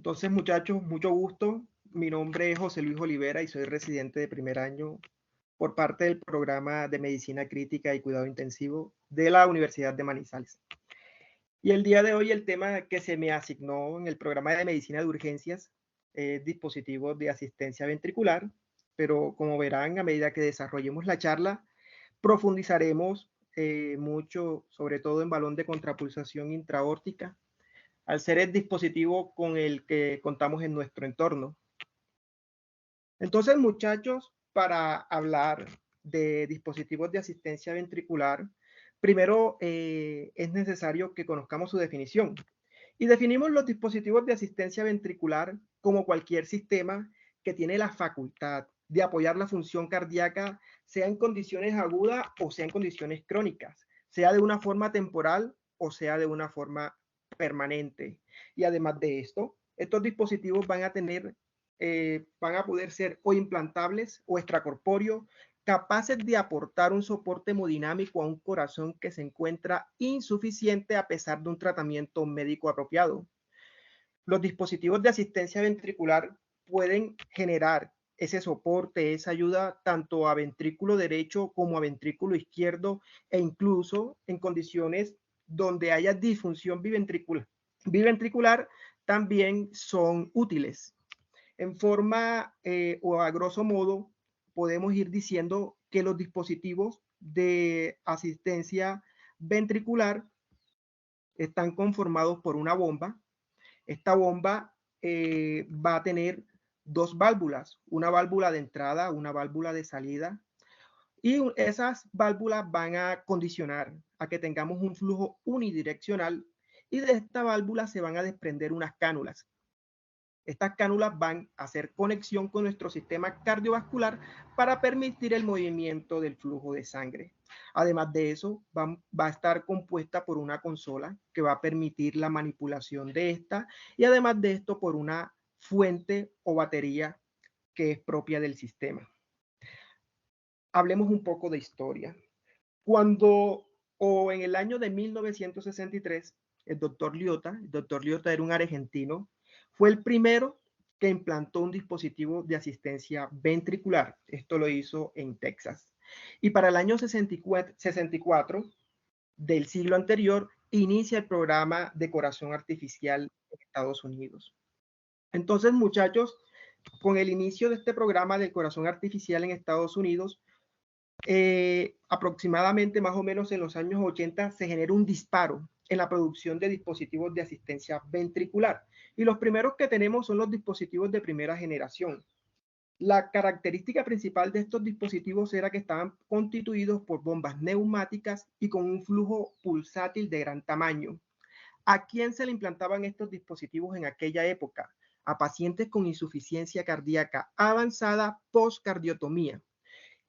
Entonces, muchachos, mucho gusto. Mi nombre es José Luis Olivera y soy residente de primer año por parte del programa de Medicina Crítica y Cuidado Intensivo de la Universidad de Manizales. Y el día de hoy el tema que se me asignó en el programa de Medicina de Urgencias es dispositivos de asistencia ventricular, pero como verán, a medida que desarrollemos la charla, profundizaremos mucho, sobre todo en balón de contrapulsación intraórtica, al ser el dispositivo con el que contamos en nuestro entorno. Entonces, muchachos, para hablar de dispositivos de asistencia ventricular, primero es necesario que conozcamos su definición. Y definimos los dispositivos de asistencia ventricular como cualquier sistema que tiene la facultad de apoyar la función cardíaca, sea en condiciones agudas o sea en condiciones crónicas, sea de una forma temporal o sea de una forma permanente. Y además de esto, estos dispositivos van a poder ser o implantables o extracorpóreos, capaces de aportar un soporte hemodinámico a un corazón que se encuentra insuficiente a pesar de un tratamiento médico apropiado. Los dispositivos de asistencia ventricular pueden generar ese soporte, esa ayuda tanto a ventrículo derecho como a ventrículo izquierdo e incluso en condiciones donde haya disfunción biventricular también son útiles. En forma o a grosso modo, podemos ir diciendo que los dispositivos de asistencia ventricular están conformados por una bomba. Esta bomba va a tener dos válvulas, una válvula de entrada, una válvula de salida, y esas válvulas van a condicionar a que tengamos un flujo unidireccional y de esta válvula se van a desprender unas cánulas. Estas cánulas van a hacer conexión con nuestro sistema cardiovascular para permitir el movimiento del flujo de sangre. Además de eso, va a estar compuesta por una consola que va a permitir la manipulación de esta y además de esto por una fuente o batería que es propia del sistema. Hablemos un poco de historia. En el año de 1963, el doctor Liotta era un argentino, fue el primero que implantó un dispositivo de asistencia ventricular. Esto lo hizo en Texas. Y para el año 64 del siglo anterior, inicia el programa de corazón artificial en Estados Unidos. Entonces, muchachos, con el inicio de este programa de corazón artificial en Estados Unidos, aproximadamente más o menos en los años 80 se genera un disparo en la producción de dispositivos de asistencia ventricular. Y los primeros que tenemos son los dispositivos de primera generación. La característica principal de estos dispositivos era que estaban constituidos por bombas neumáticas y con un flujo pulsátil de gran tamaño. ¿A quién se le implantaban estos dispositivos en aquella época? A pacientes con insuficiencia cardíaca avanzada postcardiotomía.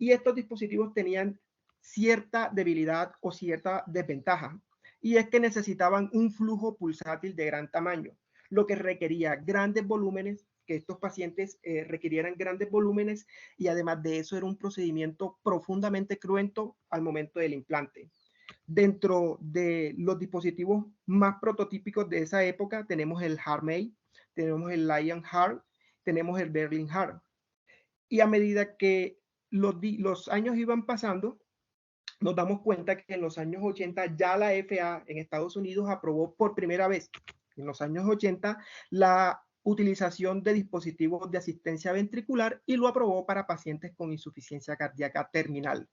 Y estos dispositivos tenían cierta debilidad o cierta desventaja, y es que necesitaban un flujo pulsátil de gran tamaño, lo que requería grandes volúmenes, que estos pacientes requirieran grandes volúmenes, y además de eso era un procedimiento profundamente cruento al momento del implante. Dentro de los dispositivos más prototípicos de esa época tenemos el HeartMate, tenemos el Lionheart, tenemos el Berlin Heart. Y a medida que los años iban pasando, nos damos cuenta que en los años 80 ya la FDA en Estados Unidos aprobó por primera vez, en los años 80, la utilización de dispositivos de asistencia ventricular y lo aprobó para pacientes con insuficiencia cardíaca terminal.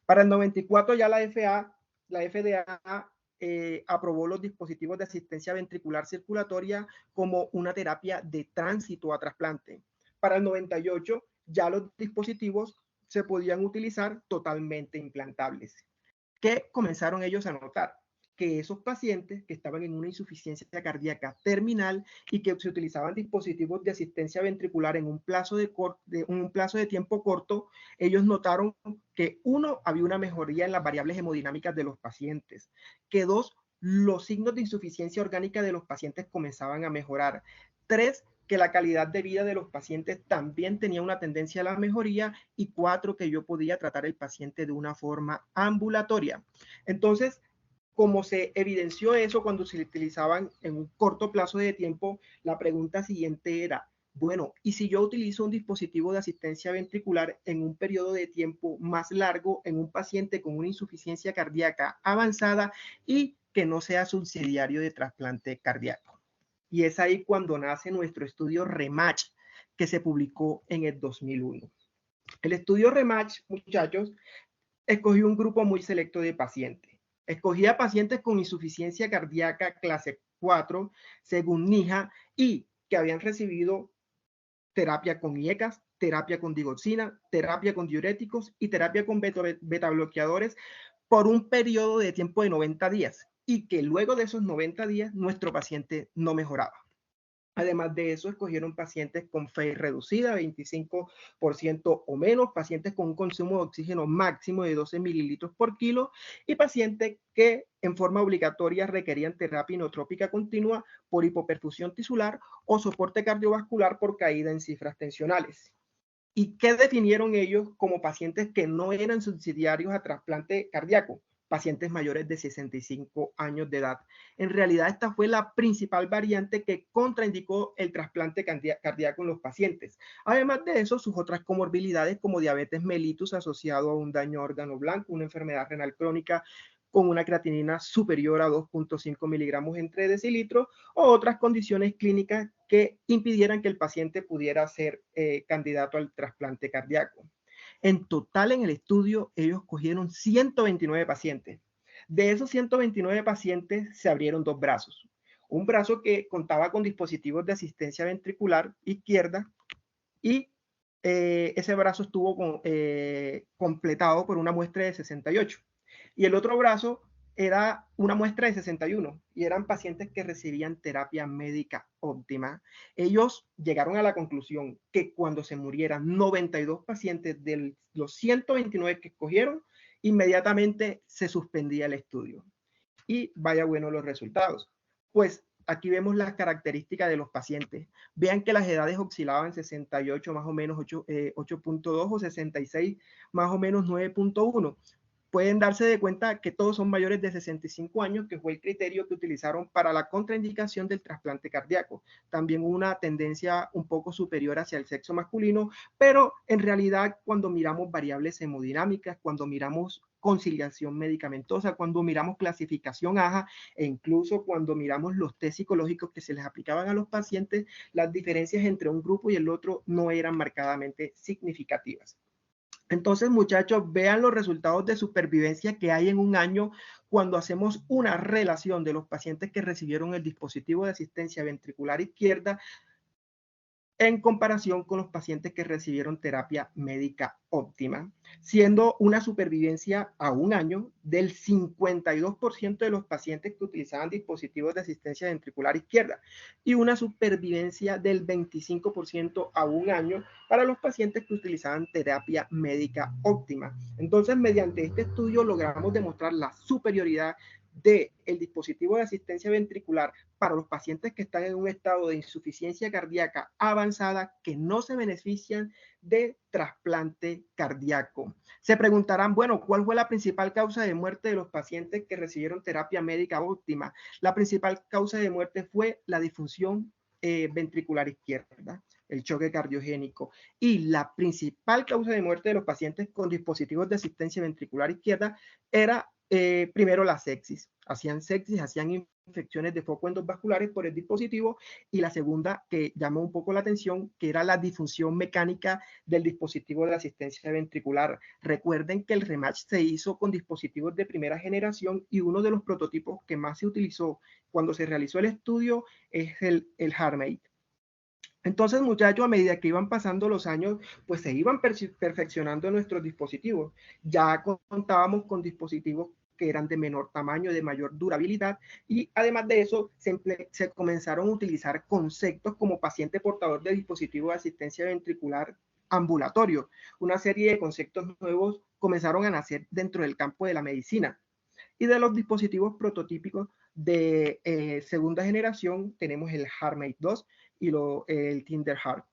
Para el 94 ya la FDA aprobó los dispositivos de asistencia ventricular circulatoria como una terapia de tránsito a trasplante. Para el 98 ya los dispositivos se podían utilizar totalmente implantables. ¿Qué comenzaron ellos a notar? Que esos pacientes que estaban en una insuficiencia cardíaca terminal y que se utilizaban dispositivos de asistencia ventricular en un plazo de tiempo corto, ellos notaron que uno, había una mejoría en las variables hemodinámicas de los pacientes, que dos, los signos de insuficiencia orgánica de los pacientes comenzaban a mejorar, tres, que la calidad de vida de los pacientes también tenía una tendencia a la mejoría y cuatro, que yo podía tratar el paciente de una forma ambulatoria. Entonces, como se evidenció eso cuando se utilizaban en un corto plazo de tiempo, la pregunta siguiente era, bueno, ¿y si yo utilizo un dispositivo de asistencia ventricular en un periodo de tiempo más largo en un paciente con una insuficiencia cardíaca avanzada y que no sea subsidiario de trasplante cardíaco? Y es ahí cuando nace nuestro estudio REMATCH, que se publicó en el 2001. El estudio REMATCH, muchachos, escogió un grupo muy selecto de pacientes. Escogía pacientes con insuficiencia cardíaca clase 4, según NIHA, y que habían recibido terapia con IECAS, terapia con digoxina, terapia con diuréticos y terapia con beta bloqueadores por un periodo de tiempo de 90 días y que luego de esos 90 días nuestro paciente no mejoraba. Además de eso, escogieron pacientes con fe reducida, 25% o menos, pacientes con un consumo de oxígeno máximo de 12 mililitros por kilo y pacientes que en forma obligatoria requerían terapia inotrópica continua por hipoperfusión tisular o soporte cardiovascular por caída en cifras tensionales. ¿Y qué definieron ellos como pacientes que no eran subsidiarios a trasplante cardíaco? Pacientes mayores de 65 años de edad. En realidad, esta fue la principal variante que contraindicó el trasplante cardíaco en los pacientes. Además de eso, sus otras comorbilidades como diabetes mellitus asociado a un daño a órgano blanco, una enfermedad renal crónica con una creatinina superior a 2.5 miligramos entre decilitros o otras condiciones clínicas que impidieran que el paciente pudiera ser candidato al trasplante cardíaco. En total, en el estudio, ellos cogieron 129 pacientes. De esos 129 pacientes, se abrieron dos brazos. Un brazo que contaba con dispositivos de asistencia ventricular izquierda y ese brazo estuvo completado por una muestra de 68. Y el otro brazo era una muestra de 61 y eran pacientes que recibían terapia médica óptima. Ellos llegaron a la conclusión que cuando se murieran 92 pacientes de los 129 que escogieron, inmediatamente se suspendía el estudio. Y vaya bueno los resultados. Pues aquí vemos las características de los pacientes. Vean que las edades oscilaban 68 más o menos 8.2 o 66 más o menos 9.1. Pueden darse de cuenta que todos son mayores de 65 años, que fue el criterio que utilizaron para la contraindicación del trasplante cardíaco. También una tendencia un poco superior hacia el sexo masculino, pero en realidad cuando miramos variables hemodinámicas, cuando miramos conciliación medicamentosa, cuando miramos clasificación AJA e incluso cuando miramos los test psicológicos que se les aplicaban a los pacientes, las diferencias entre un grupo y el otro no eran marcadamente significativas. Entonces, muchachos, vean los resultados de supervivencia que hay en un año cuando hacemos una relación de los pacientes que recibieron el dispositivo de asistencia ventricular izquierda en comparación con los pacientes que recibieron terapia médica óptima, siendo una supervivencia a un año del 52% de los pacientes que utilizaban dispositivos de asistencia ventricular izquierda y una supervivencia del 25% a un año para los pacientes que utilizaban terapia médica óptima. Entonces, mediante este estudio logramos demostrar la superioridad del dispositivo de asistencia ventricular para los pacientes que están en un estado de insuficiencia cardíaca avanzada que no se benefician de trasplante cardíaco. Se preguntarán, bueno, ¿cuál fue la principal causa de muerte de los pacientes que recibieron terapia médica óptima? La principal causa de muerte fue la disfunción ventricular izquierda, el choque cardiogénico. Y la principal causa de muerte de los pacientes con dispositivos de asistencia ventricular izquierda era primero la sepsis. Hacían sepsis, hacían infecciones de foco endovasculares por el dispositivo y la segunda que llamó un poco la atención, que era la disfunción mecánica del dispositivo de asistencia ventricular. Recuerden que el REMATCH se hizo con dispositivos de primera generación y uno de los prototipos que más se utilizó cuando se realizó el estudio es el HeartMate. Entonces, muchachos, a medida que iban pasando los años, pues se iban perfeccionando nuestros dispositivos. Ya contábamos con dispositivos que eran de menor tamaño, de mayor durabilidad, y además de eso, se comenzaron a utilizar conceptos como paciente portador de dispositivo de asistencia ventricular ambulatorio. Una serie de conceptos nuevos comenzaron a nacer dentro del campo de la medicina. Y de los dispositivos prototípicos de segunda generación, tenemos el HeartMate 2 y el TinderHeart.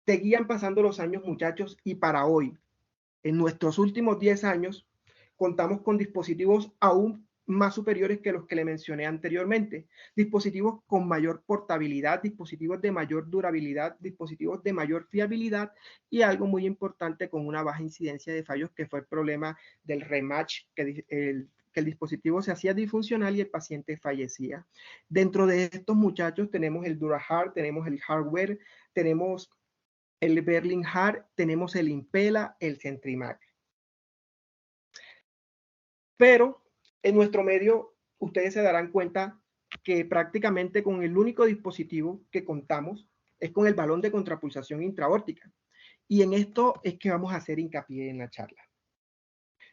Seguían pasando los años, muchachos, y para hoy, en nuestros últimos 10 años, contamos con dispositivos aún más superiores que los que le mencioné anteriormente. Dispositivos con mayor portabilidad, dispositivos de mayor durabilidad, dispositivos de mayor fiabilidad y algo muy importante con una baja incidencia de fallos, que fue el problema del rematch, que el dispositivo se hacía disfuncional y el paciente fallecía. Dentro de estos muchachos tenemos el DuraHard, tenemos el hardware, tenemos el Berlin Hard, tenemos el Impela, el Centrimag. Pero en nuestro medio, ustedes se darán cuenta que prácticamente con el único dispositivo que contamos es con el balón de contrapulsación intraórtica. Y en esto es que vamos a hacer hincapié en la charla.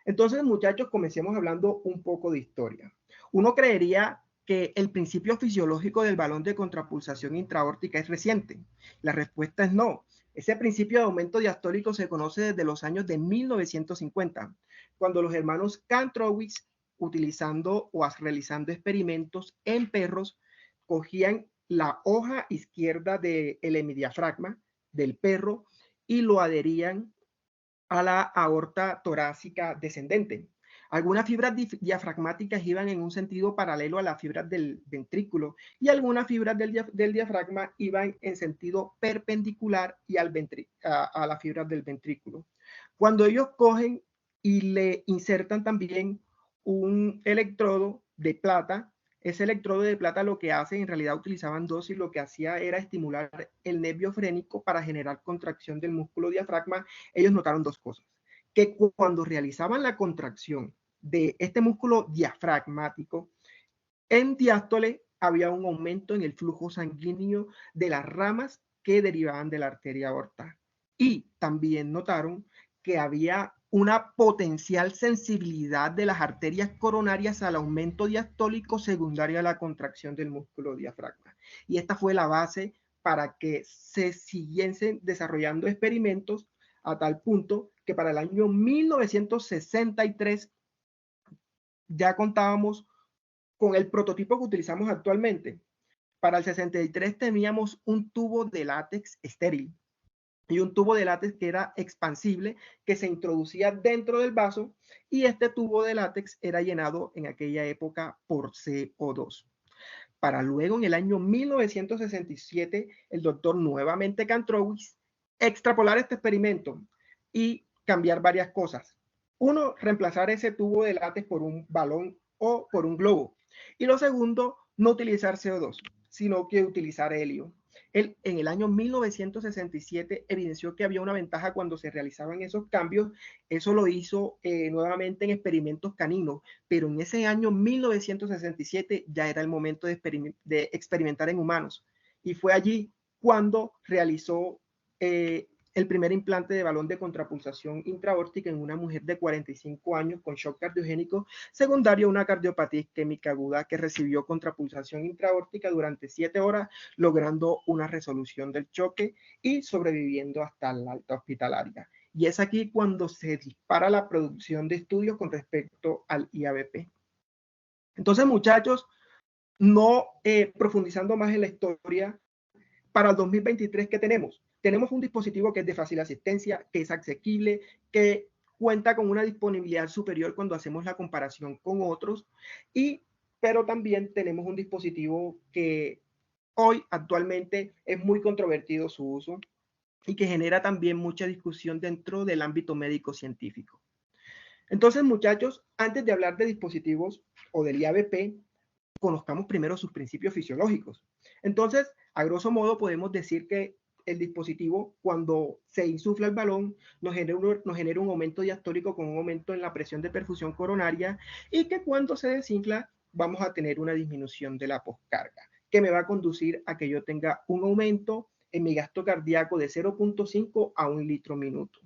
Entonces, muchachos, comencemos hablando un poco de historia. Uno creería que el principio fisiológico del balón de contrapulsación intraórtica es reciente. La respuesta es no. Ese principio de aumento diastólico se conoce desde los años de 1950, cuando los hermanos Kantrowitz, utilizando o realizando experimentos en perros, cogían la hoja izquierda del hemidiafragma del perro y lo adherían a la aorta torácica descendente. Algunas fibras diafragmáticas iban en un sentido paralelo a las fibras del ventrículo y algunas fibras del diafragma iban en sentido perpendicular y a las fibras del ventrículo. Cuando ellos cogen y le insertan también un electrodo de plata, ese electrodo de plata lo que hace, en realidad utilizaban dos y lo que hacía era estimular el nervio frénico para generar contracción del músculo diafragma. Ellos notaron dos cosas: que cuando realizaban la contracción de este músculo diafragmático, en diástole había un aumento en el flujo sanguíneo de las ramas que derivaban de la arteria aorta. Y también notaron que había una potencial sensibilidad de las arterias coronarias al aumento diastólico secundario a la contracción del músculo diafragma. Y esta fue la base para que se siguiesen desarrollando experimentos a tal punto que para el año 1963 ya contábamos con el prototipo que utilizamos actualmente. Para el 63 teníamos un tubo de látex estéril y un tubo de látex que era expansible, que se introducía dentro del vaso, y este tubo de látex era llenado en aquella época por CO2. Para luego, en el año 1967, el doctor nuevamente Kantrowitz extrapolar este experimento y cambiar varias cosas. Uno, reemplazar ese tubo de látex por un balón o por un globo. Y lo segundo, no utilizar CO2, sino que utilizar helio. Él, en el año 1967, evidenció que había una ventaja cuando se realizaban esos cambios. Eso lo hizo nuevamente en experimentos caninos, pero en ese año 1967 ya era el momento de experimentar en humanos. Y fue allí cuando realizó el primer implante de balón de contrapulsación intraórtica en una mujer de 45 años con shock cardiogénico secundario a una cardiopatía isquémica aguda, que recibió contrapulsación intraórtica durante 7 horas, logrando una resolución del choque y sobreviviendo hasta la alta hospitalaria. Y es aquí cuando se dispara la producción de estudios con respecto al IABP. Entonces, muchachos, no profundizando más en la historia, para el 2023, ¿qué tenemos? Tenemos un dispositivo que es de fácil asistencia, que es asequible, que cuenta con una disponibilidad superior cuando hacemos la comparación con otros, pero también tenemos un dispositivo que hoy actualmente es muy controvertido su uso y que genera también mucha discusión dentro del ámbito médico científico. Entonces, muchachos, antes de hablar de dispositivos o del IABP, conozcamos primero sus principios fisiológicos. Entonces, a grosso modo, podemos decir que el dispositivo, cuando se insufla el balón, nos genera un aumento diastólico con un aumento en la presión de perfusión coronaria, y que cuando se desinfla, vamos a tener una disminución de la poscarga, que me va a conducir a que yo tenga un aumento en mi gasto cardíaco de 0.5 a 1 litro minuto.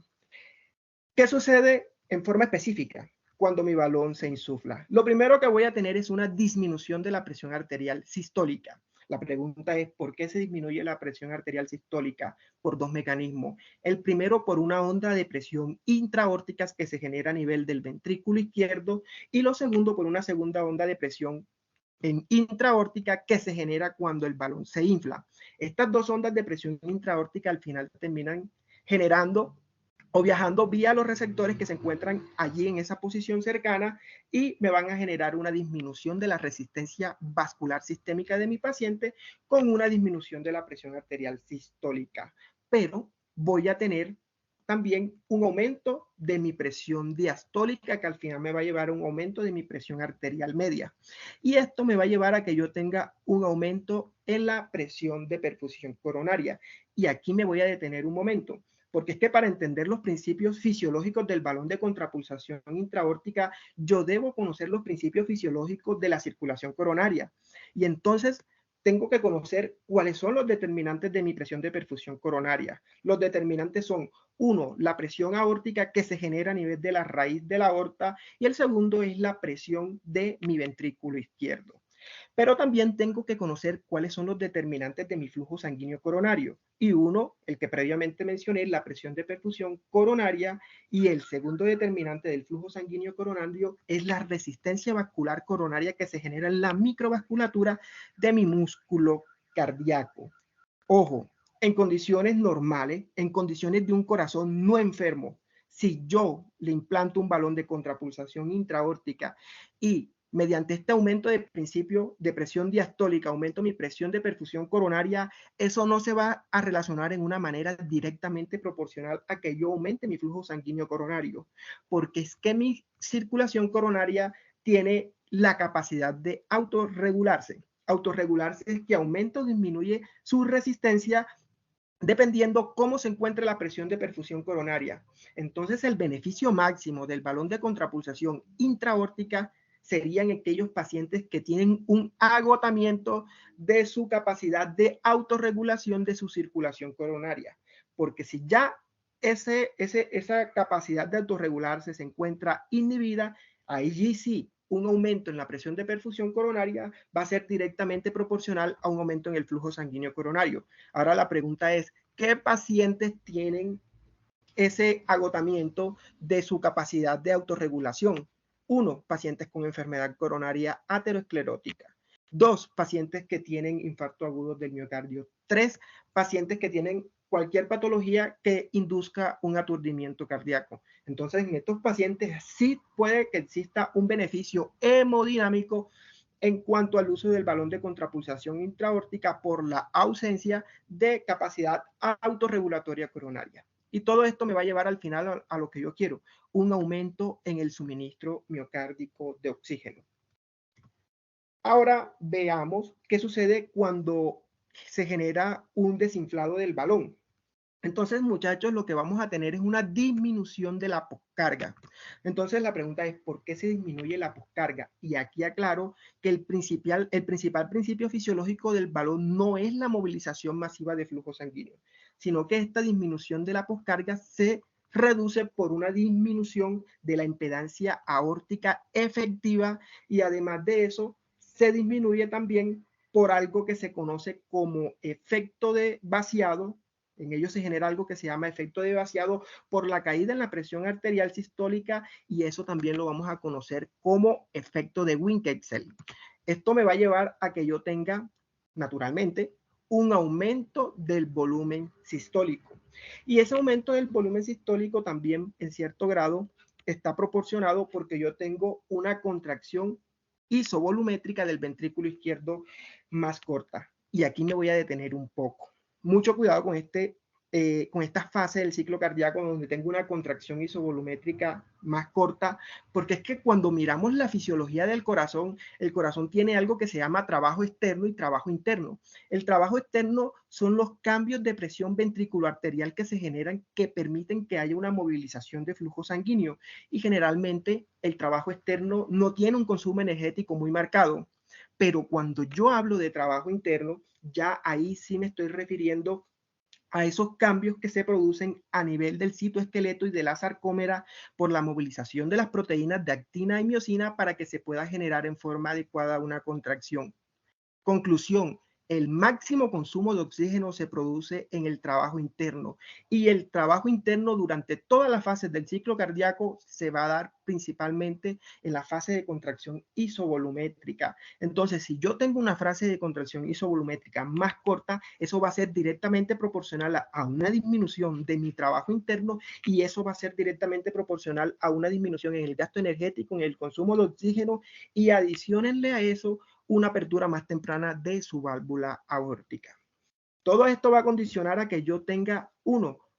¿Qué sucede en forma específica cuando mi balón se insufla? Lo primero que voy a tener es una disminución de la presión arterial sistólica. La pregunta es, ¿por qué se disminuye la presión arterial sistólica? Por dos mecanismos. El primero, por una onda de presión intraórtica que se genera a nivel del ventrículo izquierdo, y lo segundo, por una segunda onda de presión intraórtica que se genera cuando el balón se infla. Estas dos ondas de presión intraórtica al final terminan generando o viajando vía los receptores que se encuentran allí en esa posición cercana y me van a generar una disminución de la resistencia vascular sistémica de mi paciente con una disminución de la presión arterial sistólica. Pero voy a tener también un aumento de mi presión diastólica que al final me va a llevar a un aumento de mi presión arterial media. Y esto me va a llevar a que yo tenga un aumento en la presión de perfusión coronaria. Y aquí me voy a detener un momento porque es que para entender los principios fisiológicos del balón de contrapulsación intraórtica, yo debo conocer los principios fisiológicos de la circulación coronaria. Y entonces tengo que conocer cuáles son los determinantes de mi presión de perfusión coronaria. Los determinantes son, uno, la presión aórtica que se genera a nivel de la raíz de la aorta, y el segundo es la presión de mi ventrículo izquierdo. Pero también tengo que conocer cuáles son los determinantes de mi flujo sanguíneo coronario. Y uno, el que previamente mencioné, la presión de perfusión coronaria, y el segundo determinante del flujo sanguíneo coronario es la resistencia vascular coronaria que se genera en la microvasculatura de mi músculo cardíaco. Ojo, en condiciones normales, en condiciones de un corazón no enfermo, si yo le implanto un balón de contrapulsación intraórtica y mediante este aumento de principio de presión diastólica aumento mi presión de perfusión coronaria, eso no se va a relacionar en una manera directamente proporcional a que yo aumente mi flujo sanguíneo coronario, porque es que mi circulación coronaria tiene la capacidad de autorregularse. Autorregularse es que aumenta o disminuye su resistencia dependiendo cómo se encuentre la presión de perfusión coronaria. Entonces, el beneficio máximo del balón de contrapulsación intraórtica serían aquellos pacientes que tienen un agotamiento de su capacidad de autorregulación de su circulación coronaria. Porque si ya esa capacidad de autorregularse se encuentra inhibida, ahí sí un aumento en la presión de perfusión coronaria va a ser directamente proporcional a un aumento en el flujo sanguíneo coronario. Ahora la pregunta es, ¿qué pacientes tienen ese agotamiento de su capacidad de autorregulación? Uno, pacientes con enfermedad coronaria aterosclerótica. Dos, pacientes que tienen infarto agudo del miocardio. Tres, pacientes que tienen cualquier patología que induzca un aturdimiento cardíaco. Entonces, en estos pacientes sí puede que exista un beneficio hemodinámico en cuanto al uso del balón de contrapulsación intraórtica por la ausencia de capacidad autorregulatoria coronaria. Y todo esto me va a llevar al final a lo que yo quiero, un aumento en el suministro miocárdico de oxígeno. Ahora veamos qué sucede cuando se genera un desinflado del balón. Entonces, muchachos, lo que vamos a tener es una disminución de la poscarga. Entonces, la pregunta es, ¿por qué se disminuye la poscarga? Y aquí aclaro que el principal principio fisiológico del balón no es la movilización masiva de flujo sanguíneo, sino que esta disminución de la poscarga se reduce por una disminución de la impedancia aórtica efectiva y además de eso, se disminuye también por algo que se conoce como efecto de vaciado. En ello se genera algo que se llama efecto de vaciado por la caída en la presión arterial sistólica y eso también lo vamos a conocer como efecto de Winckexel. Esto me va a llevar a que yo tenga, naturalmente, un aumento del volumen sistólico. Y ese aumento del volumen sistólico también, en cierto grado, está proporcionado porque yo tengo una contracción isovolumétrica del ventrículo izquierdo más corta. Y aquí me voy a detener un poco. Mucho cuidado con esta fase del ciclo cardíaco donde tengo una contracción isovolumétrica más corta, porque es que cuando miramos la fisiología del corazón, el corazón tiene algo que se llama trabajo externo y trabajo interno. El trabajo externo son los cambios de presión ventriculoarterial que se generan que permiten que haya una movilización de flujo sanguíneo y generalmente el trabajo externo no tiene un consumo energético muy marcado. Pero cuando yo hablo de trabajo interno, ya ahí sí me estoy refiriendo a esos cambios que se producen a nivel del citoesqueleto y de la sarcómera por la movilización de las proteínas de actina y miosina para que se pueda generar en forma adecuada una contracción. Conclusión, el máximo consumo de oxígeno se produce en el trabajo interno, y el trabajo interno durante todas las fases del ciclo cardíaco se va a dar principalmente en la fase de contracción isovolumétrica. Entonces, si yo tengo una fase de contracción isovolumétrica más corta, eso va a ser directamente proporcional a una disminución de mi trabajo interno, y eso va a ser directamente proporcional a una disminución en el gasto energético, en el consumo de oxígeno, y adiciónenle a eso una apertura más temprana de su válvula aórtica. Todo esto va a condicionar a que yo tenga,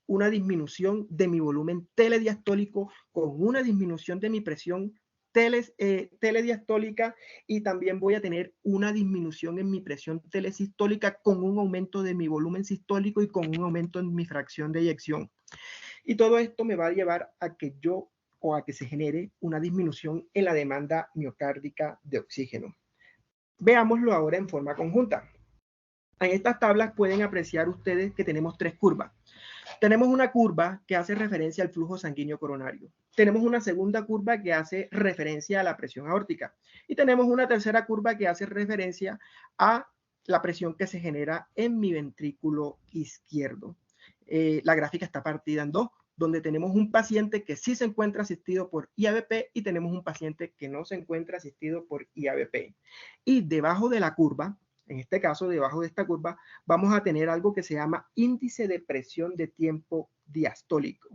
una disminución de mi volumen telediastólico con una disminución de mi presión telediastólica, y también voy a tener una disminución en mi presión telesistólica con un aumento de mi volumen sistólico y con un aumento en mi fracción de eyección. Y todo esto me va a llevar a que se genere una disminución en la demanda miocárdica de oxígeno. Veámoslo ahora en forma conjunta. En estas tablas pueden apreciar ustedes que tenemos tres curvas. Tenemos una curva que hace referencia al flujo sanguíneo coronario. Tenemos una segunda curva que hace referencia a la presión aórtica. Y tenemos una tercera curva que hace referencia a la presión que se genera en mi ventrículo izquierdo. La gráfica está partida en dos, donde tenemos un paciente que sí se encuentra asistido por IABP y tenemos un paciente que no se encuentra asistido por IABP. Y debajo de la curva, en este caso debajo de esta curva, vamos a tener algo que se llama índice de presión de tiempo diastólico.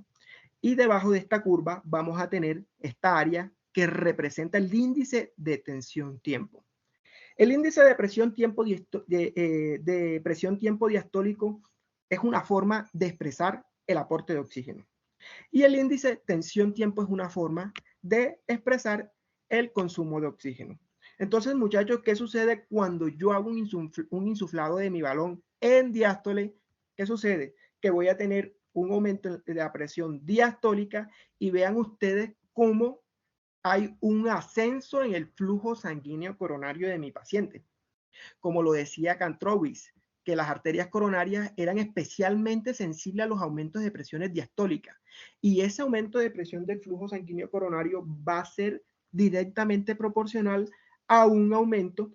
Y debajo de esta curva vamos a tener esta área que representa el índice de tensión tiempo. El índice de presión tiempo diastólico es una forma de expresar el aporte de oxígeno. Y el índice tensión-tiempo es una forma de expresar el consumo de oxígeno. Entonces, muchachos, ¿qué sucede cuando yo hago un insuflado de mi balón en diástole? ¿Qué sucede? Que voy a tener un aumento de la presión diastólica, y vean ustedes cómo hay un ascenso en el flujo sanguíneo coronario de mi paciente. Como lo decía Kantrowitz, que las arterias coronarias eran especialmente sensibles a los aumentos de presiones diastólicas, y ese aumento de presión del flujo sanguíneo coronario va a ser directamente proporcional a un aumento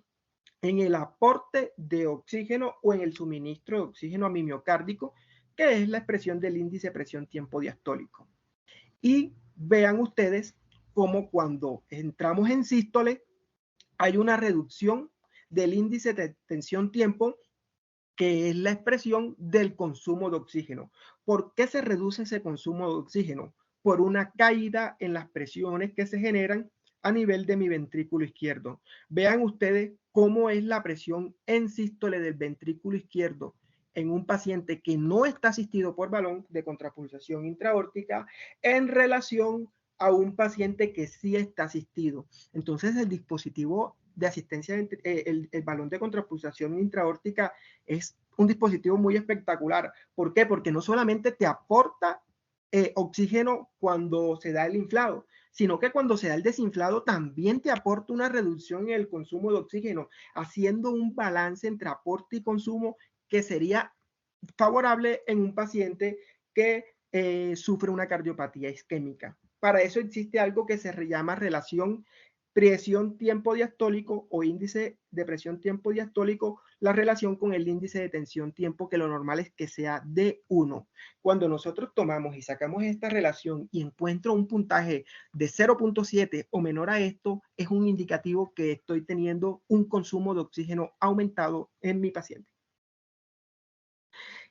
en el aporte de oxígeno o en el suministro de oxígeno a mi miocárdico, que es la expresión del índice de presión tiempo diastólico. Y vean ustedes cómo cuando entramos en sístole hay una reducción del índice de tensión-tiempo, que es la expresión del consumo de oxígeno. ¿Por qué se reduce ese consumo de oxígeno? Por una caída en las presiones que se generan a nivel de mi ventrículo izquierdo. Vean ustedes cómo es la presión en sístole del ventrículo izquierdo en un paciente que no está asistido por balón de contrapulsación intraórtica en relación a un paciente que sí está asistido. Entonces, el dispositivo de asistencia, el balón de contrapulsación intraórtica, es un dispositivo muy espectacular. ¿Por qué? Porque no solamente te aporta oxígeno cuando se da el inflado, sino que cuando se da el desinflado también te aporta una reducción en el consumo de oxígeno, haciendo un balance entre aporte y consumo que sería favorable en un paciente que sufre una cardiopatía isquémica. Para eso existe algo que se llama relación presión-tiempo diastólico o índice de presión-tiempo diastólico, la relación con el índice de tensión-tiempo, que lo normal es que sea de 1. Cuando nosotros tomamos y sacamos esta relación y encuentro un puntaje de 0.7 o menor a esto, es un indicativo que estoy teniendo un consumo de oxígeno aumentado en mi paciente.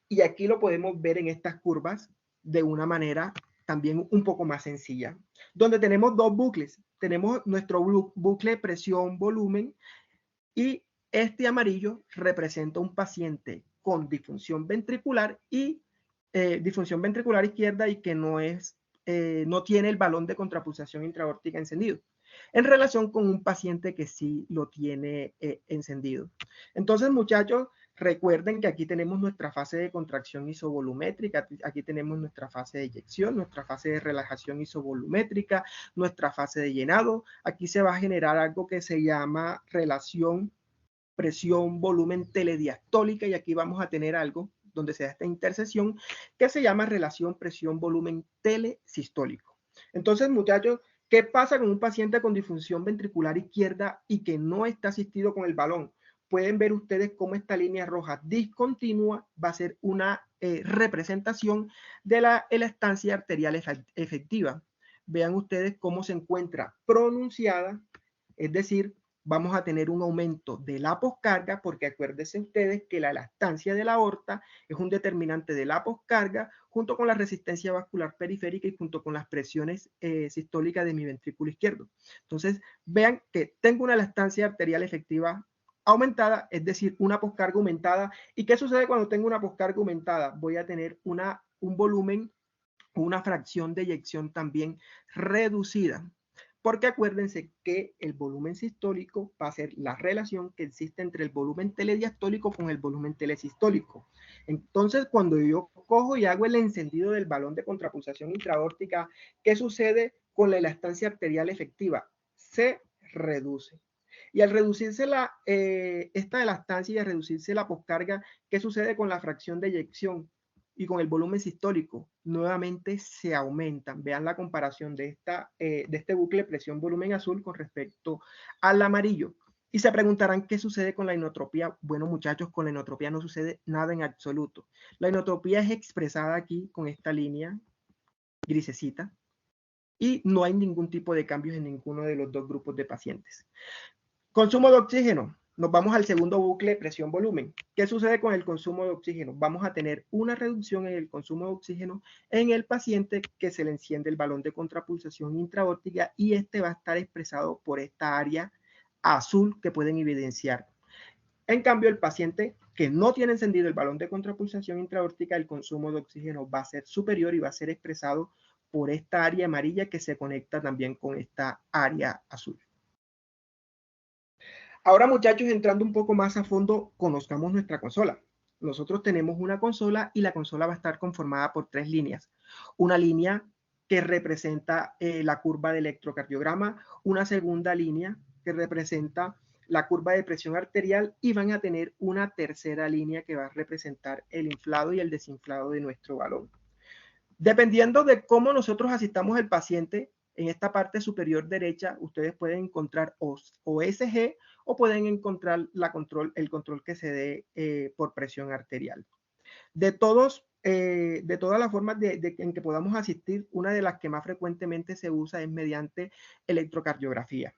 Y aquí lo podemos ver en estas curvas de una manera también un poco más sencilla, donde tenemos dos bucles. Tenemos nuestro bucle presión-volumen, y este amarillo representa un paciente con disfunción ventricular y disfunción ventricular izquierda, y que no tiene el balón de contrapulsación intraórtica encendido, en relación con un paciente que sí lo tiene encendido. Entonces, muchachos, recuerden que aquí tenemos nuestra fase de contracción isovolumétrica, aquí tenemos nuestra fase de eyección, nuestra fase de relajación isovolumétrica, nuestra fase de llenado. Aquí se va a generar algo que se llama relación presión-volumen telediastólica, y aquí vamos a tener algo donde se da esta intersección que se llama relación presión-volumen telesistólico. Entonces, muchachos, ¿qué pasa con un paciente con disfunción ventricular izquierda y que no está asistido con el balón? pueden ver ustedes cómo esta línea roja discontinua va a ser una representación de la elastancia arterial efectiva. Vean ustedes cómo se encuentra pronunciada, es decir, vamos a tener un aumento de la poscarga, porque acuérdense ustedes que la elastancia de la aorta es un determinante de la poscarga, junto con la resistencia vascular periférica y junto con las presiones sistólicas de mi ventrículo izquierdo. Entonces, vean que tengo una elastancia arterial efectiva aumentada, es decir, una poscarga aumentada. ¿Y qué sucede cuando tengo una poscarga aumentada? Voy a tener un volumen, una fracción de eyección también reducida. Porque acuérdense que el volumen sistólico va a ser la relación que existe entre el volumen telediastólico con el volumen telesistólico. Entonces, cuando yo cojo y hago el encendido del balón de contrapulsación intraórtica, ¿qué sucede con la elastancia arterial efectiva? Se reduce. Y al reducirse esta elastancia y al reducirse la poscarga, ¿qué sucede con la fracción de eyección y con el volumen sistólico? Nuevamente se aumentan. Vean la comparación de este bucle presión-volumen azul con respecto al amarillo. Y se preguntarán qué sucede con la inotropía. Bueno, muchachos, con la inotropía no sucede nada en absoluto. La inotropía es expresada aquí con esta línea grisecita y no hay ningún tipo de cambios en ninguno de los dos grupos de pacientes. Consumo de oxígeno. Nos vamos al segundo bucle, presión-volumen. ¿Qué sucede con el consumo de oxígeno? Vamos a tener una reducción en el consumo de oxígeno en el paciente que se le enciende el balón de contrapulsación intraórtica y este va a estar expresado por esta área azul que pueden evidenciar. En cambio, el paciente que no tiene encendido el balón de contrapulsación intraórtica, el consumo de oxígeno va a ser superior y va a ser expresado por esta área amarilla que se conecta también con esta área azul. Ahora, muchachos, entrando un poco más a fondo, conozcamos nuestra consola. Nosotros tenemos una consola y la consola va a estar conformada por tres líneas. Una línea que representa la curva de electrocardiograma, una segunda línea que representa la curva de presión arterial y van a tener una tercera línea que va a representar el inflado y el desinflado de nuestro balón. Dependiendo de cómo nosotros asistamos al paciente, en esta parte superior derecha ustedes pueden encontrar OSG o pueden encontrar el control que se dé por presión arterial. De todas las formas en que podamos asistir, una de las que más frecuentemente se usa es mediante electrocardiografía.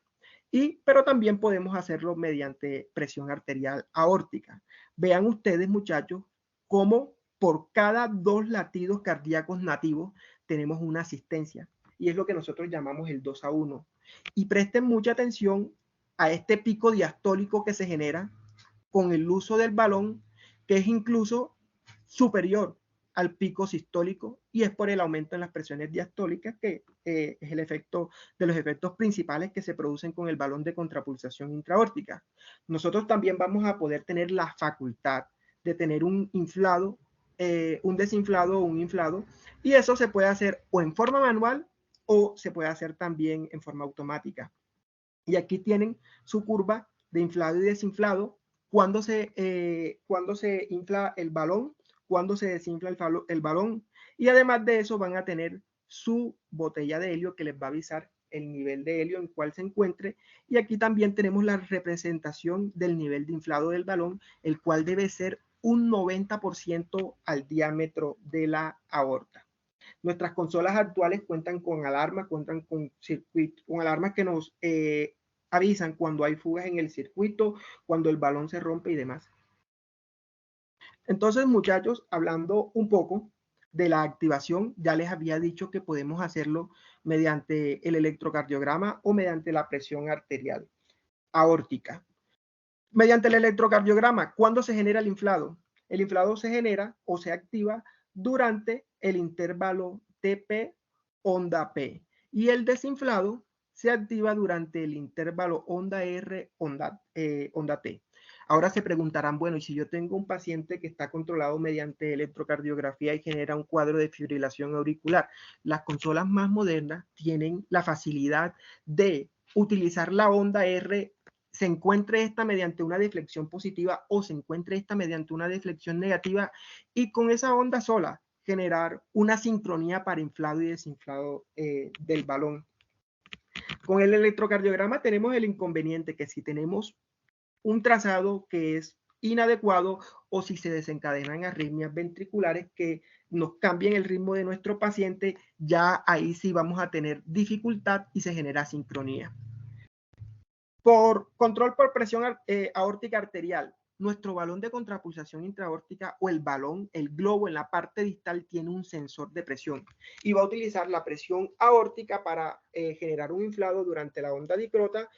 Pero también podemos hacerlo mediante presión arterial aórtica. Vean ustedes, muchachos, cómo por cada 2 latidos cardíacos nativos tenemos una asistencia. Y es lo que nosotros llamamos el 2-a-1. Y presten mucha atención a este pico diastólico que se genera con el uso del balón, que es incluso superior al pico sistólico y es por el aumento en las presiones diastólicas que es el efecto de los efectos principales que se producen con el balón de contrapulsación intraórtica. Nosotros también vamos a poder tener la facultad de tener un inflado, un desinflado o un inflado, y eso se puede hacer o en forma manual o se puede hacer también en forma automática. Y aquí tienen su curva de inflado y desinflado, cuando se infla el balón, cuando se desinfla el balón, y además de eso van a tener su botella de helio que les va a avisar el nivel de helio en cual se encuentre, y aquí también tenemos la representación del nivel de inflado del balón, el cual debe ser un 90% al diámetro de la aorta. Nuestras consolas actuales cuentan con alarmas, cuentan con circuitos, con alarmas que nos avisan cuando hay fugas en el circuito, cuando el balón se rompe y demás. Entonces, muchachos, hablando un poco de la activación, ya les había dicho que podemos hacerlo mediante el electrocardiograma o mediante la presión arterial aórtica. Mediante el electrocardiograma, ¿cuándo se genera el inflado? El inflado se genera o se activa durante el intervalo TP onda P y el desinflado se activa durante el intervalo onda R onda T. Ahora se preguntarán, bueno, y si yo tengo un paciente que está controlado mediante electrocardiografía y genera un cuadro de fibrilación auricular, las consolas más modernas tienen la facilidad de utilizar la onda R, se encuentre esta mediante una deflexión positiva o se encuentre esta mediante una deflexión negativa, y con esa onda sola generar una sincronía para inflado y desinflado del balón. Con el electrocardiograma tenemos el inconveniente que si tenemos un trazado que es inadecuado o si se desencadenan arritmias ventriculares que nos cambien el ritmo de nuestro paciente, ya ahí sí vamos a tener dificultad y se genera sincronía. Por control por presión aórtica arterial, nuestro balón de contrapulsación intraaórtica o el balón, el globo en la parte distal tiene un sensor de presión y va a utilizar la presión aórtica para generar un inflado durante la onda dicrota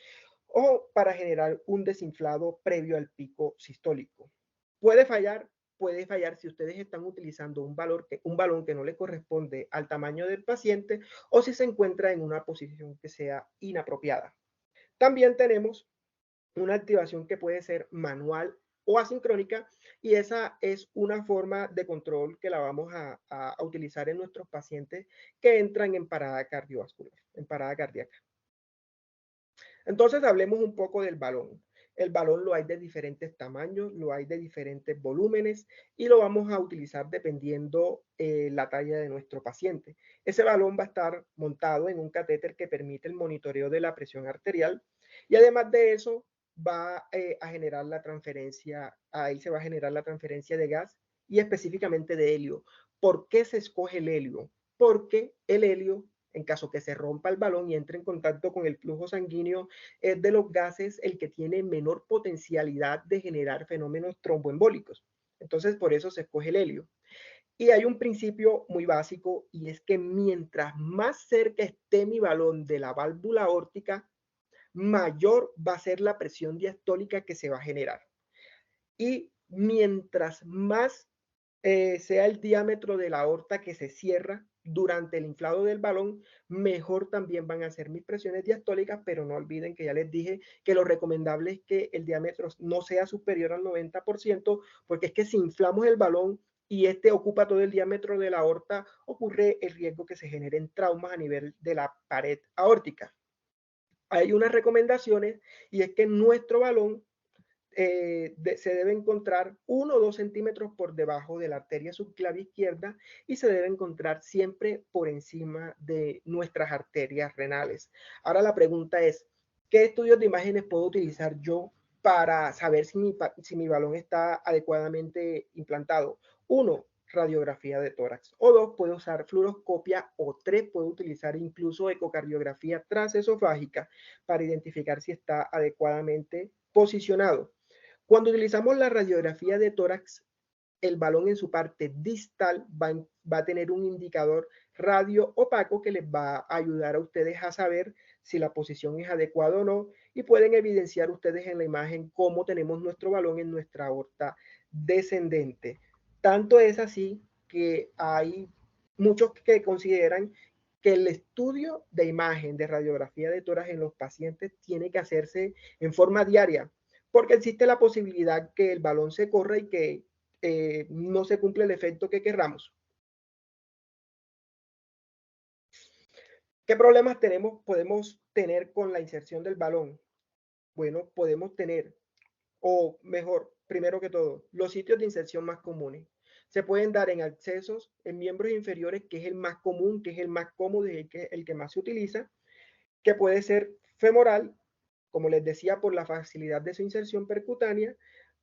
o para generar un desinflado previo al pico sistólico. Puede fallar si ustedes están utilizando un balón que no le corresponde al tamaño del paciente o si se encuentra en una posición que sea inapropiada. También tenemos una activación que puede ser manual o asincrónica y esa es una forma de control que la vamos a utilizar en nuestros pacientes que entran en parada cardiovascular, en parada cardíaca. Entonces hablemos un poco del balón. El balón lo hay de diferentes tamaños, lo hay de diferentes volúmenes y lo vamos a utilizar dependiendo la talla de nuestro paciente. Ese balón va a estar montado en un catéter que permite el monitoreo de la presión arterial y además de eso va a generar la transferencia, ahí se va a generar la transferencia de gas y específicamente de helio. ¿Por qué se escoge el helio? Porque el helio, en caso que se rompa el balón y entre en contacto con el flujo sanguíneo, es de los gases el que tiene menor potencialidad de generar fenómenos tromboembólicos. Entonces, por eso se escoge el helio. Y hay un principio muy básico y es que mientras más cerca esté mi balón de la válvula aórtica, mayor va a ser la presión diastólica que se va a generar. Y mientras más sea el diámetro de la aorta que se cierra durante el inflado del balón, mejor también van a ser mis presiones diastólicas, pero no olviden que ya les dije que lo recomendable es que el diámetro no sea superior al 90%, porque es que si inflamos el balón y este ocupa todo el diámetro de la aorta, ocurre el riesgo que se generen traumas a nivel de la pared aórtica. Hay unas recomendaciones y es que nuestro balón se debe encontrar 1 o 2 centímetros por debajo de la arteria subclavia izquierda y se debe encontrar siempre por encima de nuestras arterias renales. Ahora la pregunta es, ¿qué estudios de imágenes puedo utilizar yo para saber si mi balón está adecuadamente implantado? 1, radiografía de tórax. O 2, puedo usar fluoroscopia. O 3, puedo utilizar incluso ecocardiografía transesofágica para identificar si está adecuadamente posicionado. Cuando utilizamos la radiografía de tórax, el balón en su parte distal va a tener un indicador radio opaco que les va a ayudar a ustedes a saber si la posición es adecuada o no y pueden evidenciar ustedes en la imagen cómo tenemos nuestro balón en nuestra aorta descendente. Tanto es así que hay muchos que consideran que el estudio de imagen de radiografía de tórax en los pacientes tiene que hacerse en forma diaria, porque existe la posibilidad que el balón se corra y que no se cumple el efecto que querramos. ¿Qué problemas podemos tener con la inserción del balón? Bueno, podemos tener, o mejor, primero que todo, los sitios de inserción más comunes. Se pueden dar en accesos, en miembros inferiores, que es el más común, que es el más cómodo y el que más se utiliza, que puede ser femoral, como les decía, por la facilidad de su inserción percutánea,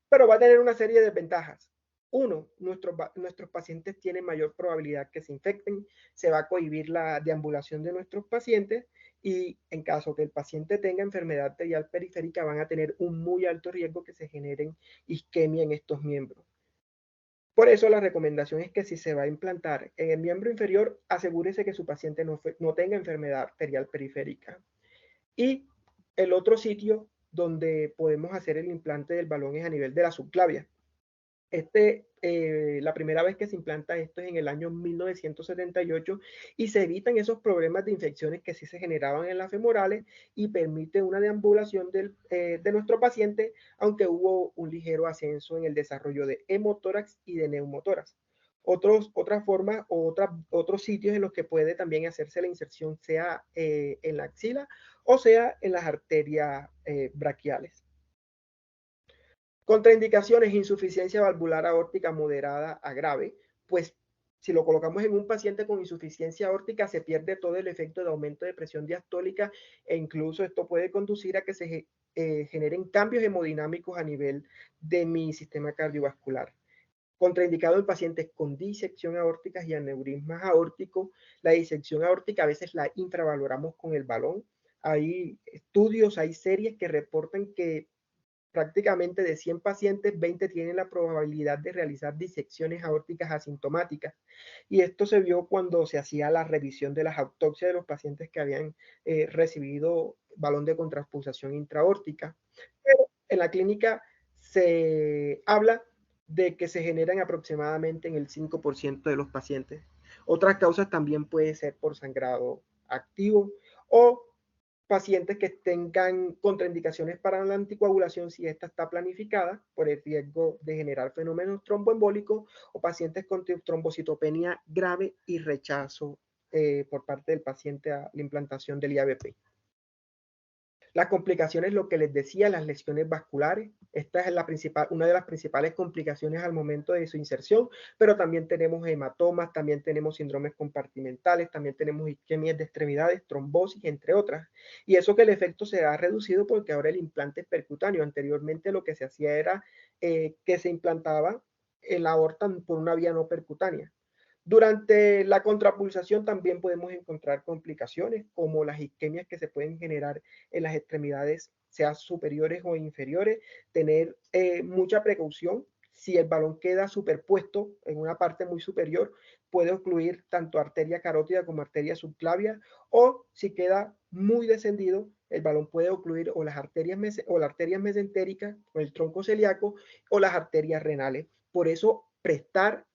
pero va a tener una serie de desventajas. Uno, nuestros pacientes tienen mayor probabilidad que se infecten, se va a cohibir la deambulación de nuestros pacientes y en caso que el paciente tenga enfermedad arterial periférica van a tener un muy alto riesgo que se generen isquemia en estos miembros. Por eso la recomendación es que si se va a implantar en el miembro inferior, asegúrese que su paciente no tenga enfermedad arterial periférica. Y el otro sitio donde podemos hacer el implante del balón es a nivel de la subclavia. La primera vez que se implanta esto es en el año 1978 y se evitan esos problemas de infecciones que sí se generaban en las femorales y permite una deambulación de nuestro paciente, aunque hubo un ligero ascenso en el desarrollo de hemotórax y de neumotórax. Otras formas o otros sitios en los que puede también hacerse la inserción, sea en la axila o sea en las arterias braquiales. Contraindicaciones: insuficiencia valvular aórtica moderada a grave, pues si lo colocamos en un paciente con insuficiencia aórtica, se pierde todo el efecto de aumento de presión diastólica e incluso esto puede conducir a que se generen cambios hemodinámicos a nivel de mi sistema cardiovascular. Contraindicado en pacientes con disección aórtica y aneurismas aórticos. La disección aórtica a veces la infravaloramos con el balón. Hay estudios, hay series que reportan que prácticamente de 100 pacientes, 20 tienen la probabilidad de realizar disecciones aórticas asintomáticas. Y esto se vio cuando se hacía la revisión de las autopsias de los pacientes que habían recibido balón de contrapulsación intraaórtica. Pero en la clínica se habla de que se generan aproximadamente en el 5% de los pacientes. Otras causas también puede ser por sangrado activo o pacientes que tengan contraindicaciones para la anticoagulación si esta está planificada por el riesgo de generar fenómenos tromboembólicos o pacientes con trombocitopenia grave y rechazo por parte del paciente a la implantación del IABP. Las complicaciones, lo que les decía, las lesiones vasculares. Esta es una de las principales complicaciones al momento de su inserción, pero también tenemos hematomas, también tenemos síndromes compartimentales, también tenemos isquemias de extremidades, trombosis, entre otras. Y eso que el efecto se ha reducido porque ahora el implante es percutáneo. Anteriormente lo que se hacía era que se implantaba en la aorta por una vía no percutánea. Durante la contrapulsación también podemos encontrar complicaciones como las isquemias que se pueden generar en las extremidades, sean superiores o inferiores, tener mucha precaución. Si el balón queda superpuesto en una parte muy superior, puede ocluir tanto arteria carótida como arteria subclavia, o si queda muy descendido, el balón puede ocluir o las arterias mesentéricas o el tronco celíaco o las arterias renales. Por eso, prestar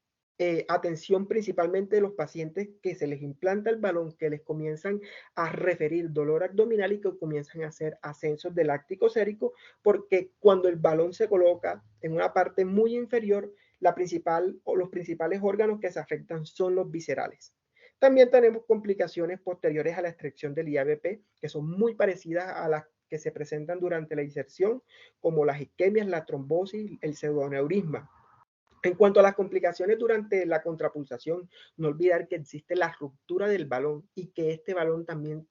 atención principalmente de los pacientes que se les implanta el balón, que les comienzan a referir dolor abdominal y que comienzan a hacer ascensos del láctico sérico, porque cuando el balón se coloca en una parte muy inferior, los principales órganos que se afectan son los viscerales. También tenemos complicaciones posteriores a la extracción del IABP, que son muy parecidas a las que se presentan durante la inserción, como las isquemias, la trombosis, el pseudoneurisma. En cuanto a las complicaciones durante la contrapulsación, no olvidar que existe la ruptura del balón y que este balón también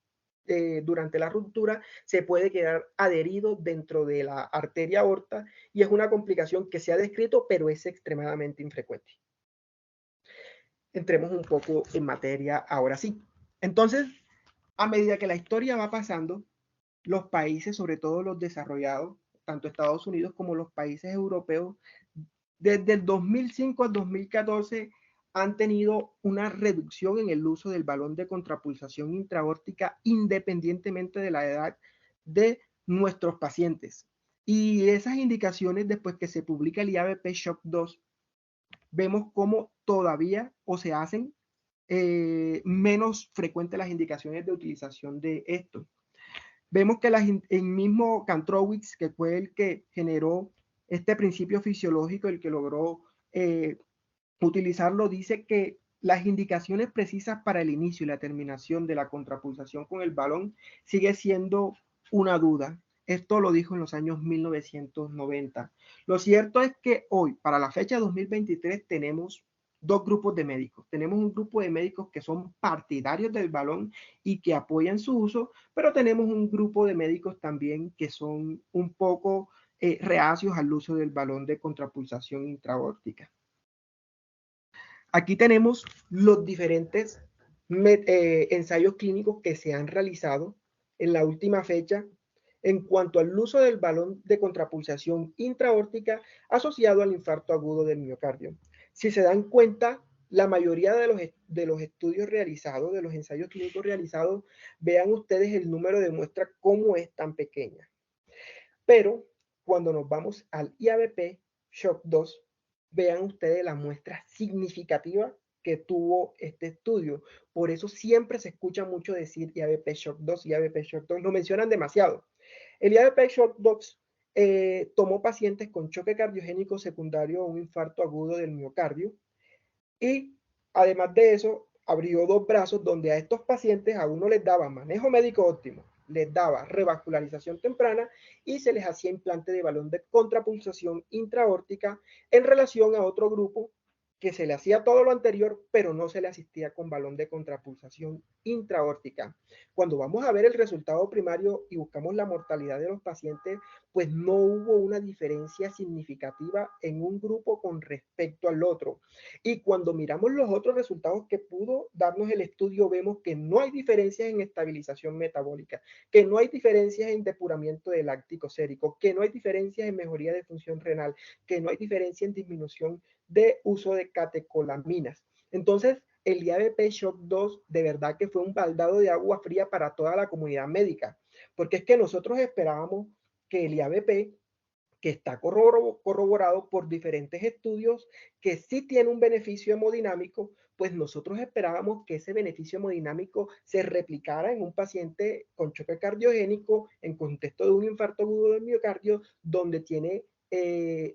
durante la ruptura se puede quedar adherido dentro de la arteria aorta y es una complicación que se ha descrito, pero es extremadamente infrecuente. Entremos un poco en materia ahora sí. Entonces, a medida que la historia va pasando, los países, sobre todo los desarrollados, tanto Estados Unidos como los países europeos, desde el 2005 al 2014 han tenido una reducción en el uso del balón de contrapulsación intraaórtica independientemente de la edad de nuestros pacientes. Y esas indicaciones, después que se publica el IABP Shock 2, vemos cómo todavía o se hacen menos frecuentes las indicaciones de utilización de esto. Vemos que el mismo Kantrowitz, que fue el que generó este principio fisiológico, el que logró utilizarlo, dice que las indicaciones precisas para el inicio y la terminación de la contrapulsación con el balón sigue siendo una duda. Esto lo dijo en los años 1990. Lo cierto es que hoy, para la fecha 2023, tenemos dos grupos de médicos. Tenemos un grupo de médicos que son partidarios del balón y que apoyan su uso, pero tenemos un grupo de médicos también que son un poco reacios al uso del balón de contrapulsación intraórtica. Aquí tenemos los diferentes ensayos clínicos que se han realizado en la última fecha en cuanto al uso del balón de contrapulsación intraaórtica asociado al infarto agudo del miocardio. Si se dan cuenta, la mayoría de los estudios realizados, de los ensayos clínicos realizados, vean ustedes el número de muestras cómo es tan pequeña. Pero cuando nos vamos al IABP Shock 2, vean ustedes la muestra significativa que tuvo este estudio. Por eso siempre se escucha mucho decir IABP Shock 2, IABP Shock 2, lo mencionan demasiado. El IABP Shock 2 tomó pacientes con choque cardiogénico secundario a un infarto agudo del miocardio y además de eso abrió dos brazos donde a estos pacientes a uno les daba manejo médico óptimo, les daba revascularización temprana y se les hacía implante de balón de contrapulsación intraaórtica en relación a otro grupo que se le hacía todo lo anterior, pero no se le asistía con balón de contrapulsación intraaórtica. Cuando vamos a ver el resultado primario y buscamos la mortalidad de los pacientes, pues no hubo una diferencia significativa en un grupo con respecto al otro. Y cuando miramos los otros resultados que pudo darnos el estudio, vemos que no hay diferencias en estabilización metabólica, que no hay diferencias en depuramiento de láctico sérico, que no hay diferencias en mejoría de función renal, que no hay diferencia en disminución de uso de catecolaminas. Entonces, el IABP Shock 2 de verdad que fue un baldado de agua fría para toda la comunidad médica, porque es que nosotros esperábamos que el IABP, que está corroborado por diferentes estudios, que sí tiene un beneficio hemodinámico, pues nosotros esperábamos que ese beneficio hemodinámico se replicara en un paciente con choque cardiogénico en contexto de un infarto agudo del miocardio, donde tiene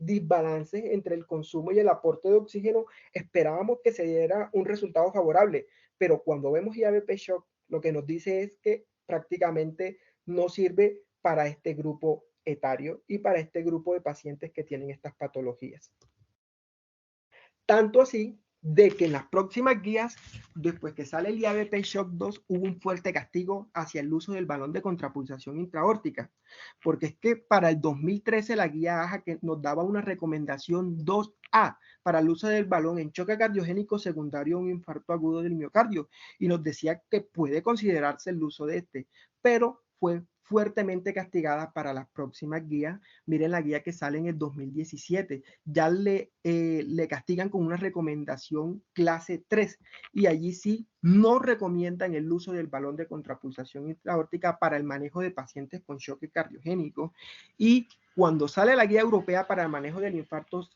desbalances entre el consumo y el aporte de oxígeno. Esperábamos que se diera un resultado favorable, pero cuando vemos IABP Shock, lo que nos dice es que prácticamente no sirve para este grupo etario y para este grupo de pacientes que tienen estas patologías. Tanto así de que en las próximas guías, después que sale el IABP Shock 2, hubo un fuerte castigo hacia el uso del balón de contrapulsación intraaórtica, porque es que para el 2013 la guía AJA que nos daba una recomendación 2A para el uso del balón en choque cardiogénico secundario a un infarto agudo del miocardio, y nos decía que puede considerarse el uso de este, pero fue fuertemente castigada para las próximas guías. Miren la guía que sale en el 2017, ya le castigan con una recomendación clase 3 y allí sí no recomiendan el uso del balón de contrapulsación intraaórtica para el manejo de pacientes con choque cardiogénico. Y cuando sale la guía europea para el manejo del infarto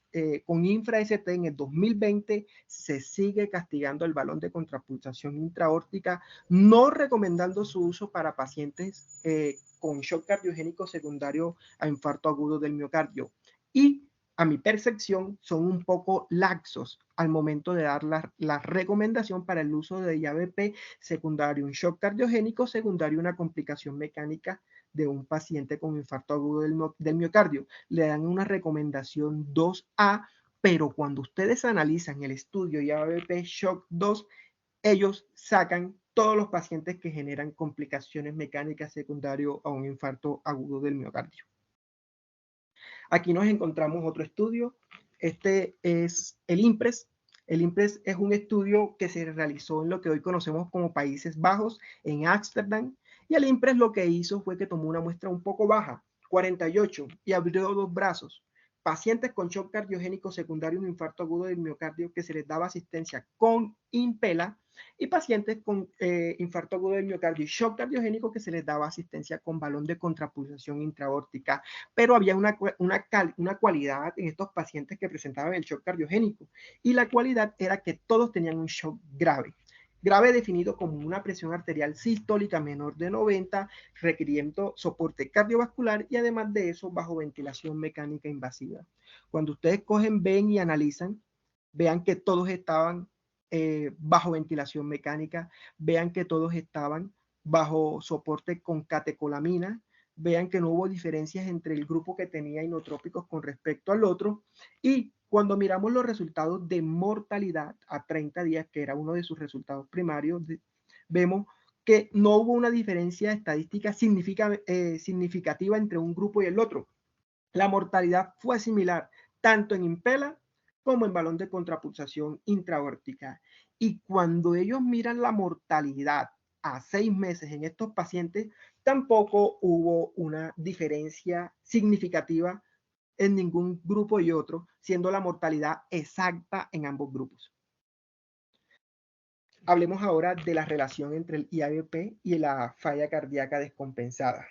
con infra-ST en el 2020, se sigue castigando el balón de contrapulsación intraaórtica, no recomendando su uso para pacientes con shock cardiogénico secundario a infarto agudo del miocardio. Y a mi percepción son un poco laxos al momento de dar la recomendación para el uso de IABP secundario, un shock cardiogénico secundario, una complicación mecánica de un paciente con infarto agudo del miocardio. Le dan una recomendación 2A, pero cuando ustedes analizan el estudio IABP Shock 2, ellos sacan todos los pacientes que generan complicaciones mecánicas secundarias a un infarto agudo del miocardio. Aquí nos encontramos otro estudio. Este es el IMPRES. El IMPRES es un estudio que se realizó en lo que hoy conocemos como Países Bajos, en Ámsterdam. Y el IMPRES lo que hizo fue que tomó una muestra un poco baja, 48, y abrió dos brazos. Pacientes con shock cardiogénico secundario a un infarto agudo del miocardio que se les daba asistencia con Impela, y pacientes con infarto agudo del miocardio y shock cardiogénico que se les daba asistencia con balón de contrapulsación intraórtica. Pero había una cualidad en estos pacientes que presentaban el shock cardiogénico, y la cualidad era que todos tenían un shock grave. Grave definido como una presión arterial sistólica menor de 90, requiriendo soporte cardiovascular y además de eso bajo ventilación mecánica invasiva. Cuando ustedes ven y analizan, vean que todos estaban bajo ventilación mecánica, vean que todos estaban bajo soporte con catecolamina, vean que no hubo diferencias entre el grupo que tenía inotrópicos con respecto al otro, y cuando miramos los resultados de mortalidad a 30 días, que era uno de sus resultados primarios, vemos que no hubo una diferencia estadística significativa entre un grupo y el otro. La mortalidad fue similar tanto en Impela como en balón de contrapulsación intraaórtica. Y cuando ellos miran la mortalidad a 6 meses en estos pacientes, tampoco hubo una diferencia significativa en ningún grupo y otro, siendo la mortalidad exacta en ambos grupos. Hablemos ahora de la relación entre el IABP y la falla cardíaca descompensada.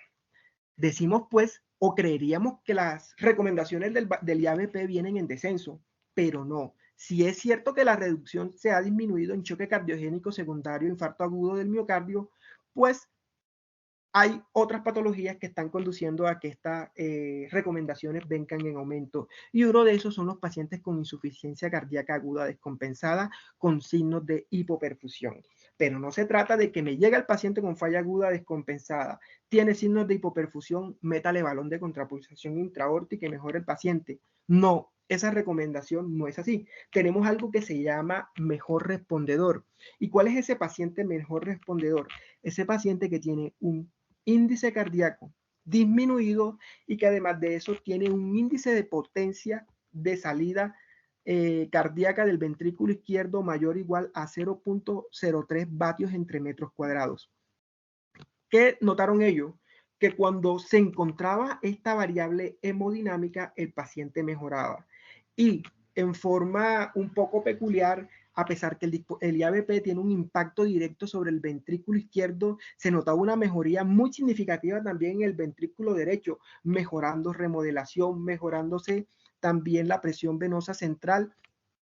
Decimos pues, o creeríamos que las recomendaciones del IABP vienen en descenso, pero no. Si es cierto que la reducción se ha disminuido en choque cardiogénico secundario, infarto agudo del miocardio, pues hay otras patologías que están conduciendo a que estas recomendaciones vengan en aumento. Y uno de esos son los pacientes con insuficiencia cardíaca aguda descompensada con signos de hipoperfusión. Pero no se trata de que me llegue el paciente con falla aguda descompensada, tiene signos de hipoperfusión, métale balón de contrapulsación intraaórtica y mejore el paciente. No, esa recomendación no es así. Tenemos algo que se llama mejor respondedor. ¿Y cuál es ese paciente mejor respondedor? Ese paciente que tiene un índice cardíaco disminuido y que además de eso tiene un índice de potencia de salida cardíaca del ventrículo izquierdo mayor o igual a 0.03 vatios entre metros cuadrados. ¿Qué notaron ellos? Que cuando se encontraba esta variable hemodinámica, el paciente mejoraba. Y en forma un poco peculiar, a pesar que el IABP tiene un impacto directo sobre el ventrículo izquierdo, se notaba una mejoría muy significativa también en el ventrículo derecho, mejorando remodelación, mejorándose también la presión venosa central,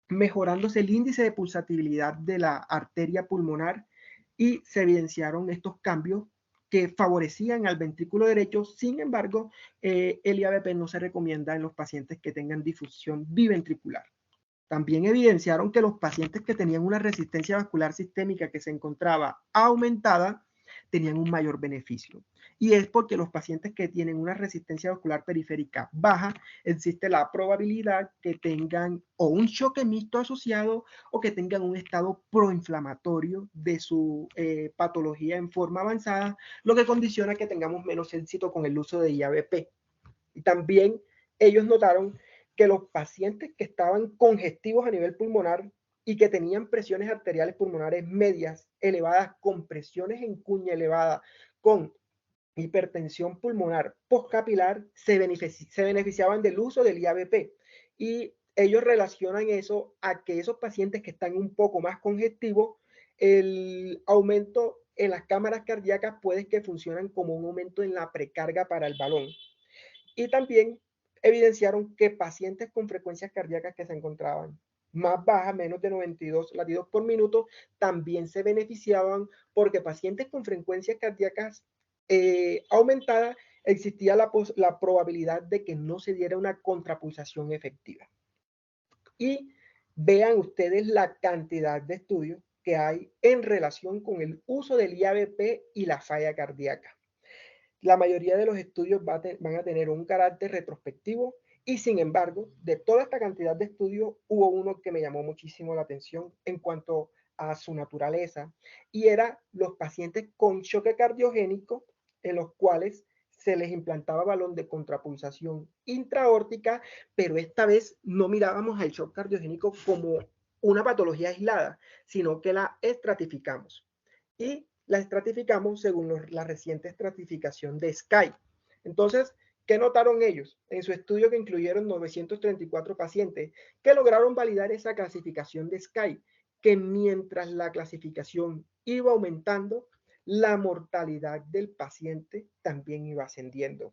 mejorándose el índice de pulsatividad de la arteria pulmonar y se evidenciaron estos cambios que favorecían al ventrículo derecho. Sin embargo, el IABP no se recomienda en los pacientes que tengan difusión biventricular. También evidenciaron que los pacientes que tenían una resistencia vascular sistémica que se encontraba aumentada tenían un mayor beneficio. Y es porque los pacientes que tienen una resistencia vascular periférica baja, existe la probabilidad que tengan o un choque mixto asociado o que tengan un estado proinflamatorio de su patología en forma avanzada, lo que condiciona que tengamos menos éxito con el uso de IABP. Y también ellos notaron que los pacientes que estaban congestivos a nivel pulmonar y que tenían presiones arteriales pulmonares medias elevadas, con presiones en cuña elevada, con hipertensión pulmonar postcapilar, se beneficiaban del uso del IABP. Y ellos relacionan eso a que esos pacientes que están un poco más congestivos, el aumento en las cámaras cardíacas puede que funcionen como un aumento en la precarga para el balón. Y también evidenciaron que pacientes con frecuencias cardíacas que se encontraban más bajas, menos de 92 latidos por minuto, también se beneficiaban porque pacientes con frecuencias cardíacas aumentadas, existía la probabilidad de que no se diera una contrapulsación efectiva. Y vean ustedes la cantidad de estudios que hay en relación con el uso del IABP y la falla cardíaca. La mayoría de los estudios van a tener un carácter retrospectivo y sin embargo, de toda esta cantidad de estudios, hubo uno que me llamó muchísimo la atención en cuanto a su naturaleza y era los pacientes con choque cardiogénico en los cuales se les implantaba balón de contrapulsación intraórtica, pero esta vez no mirábamos al shock cardiogénico como una patología aislada, sino que la estratificamos. Y la estratificamos según la reciente estratificación de SKY. Entonces, ¿qué notaron ellos? En su estudio que incluyeron 934 pacientes que lograron validar esa clasificación de SKY, que mientras la clasificación iba aumentando, la mortalidad del paciente también iba ascendiendo.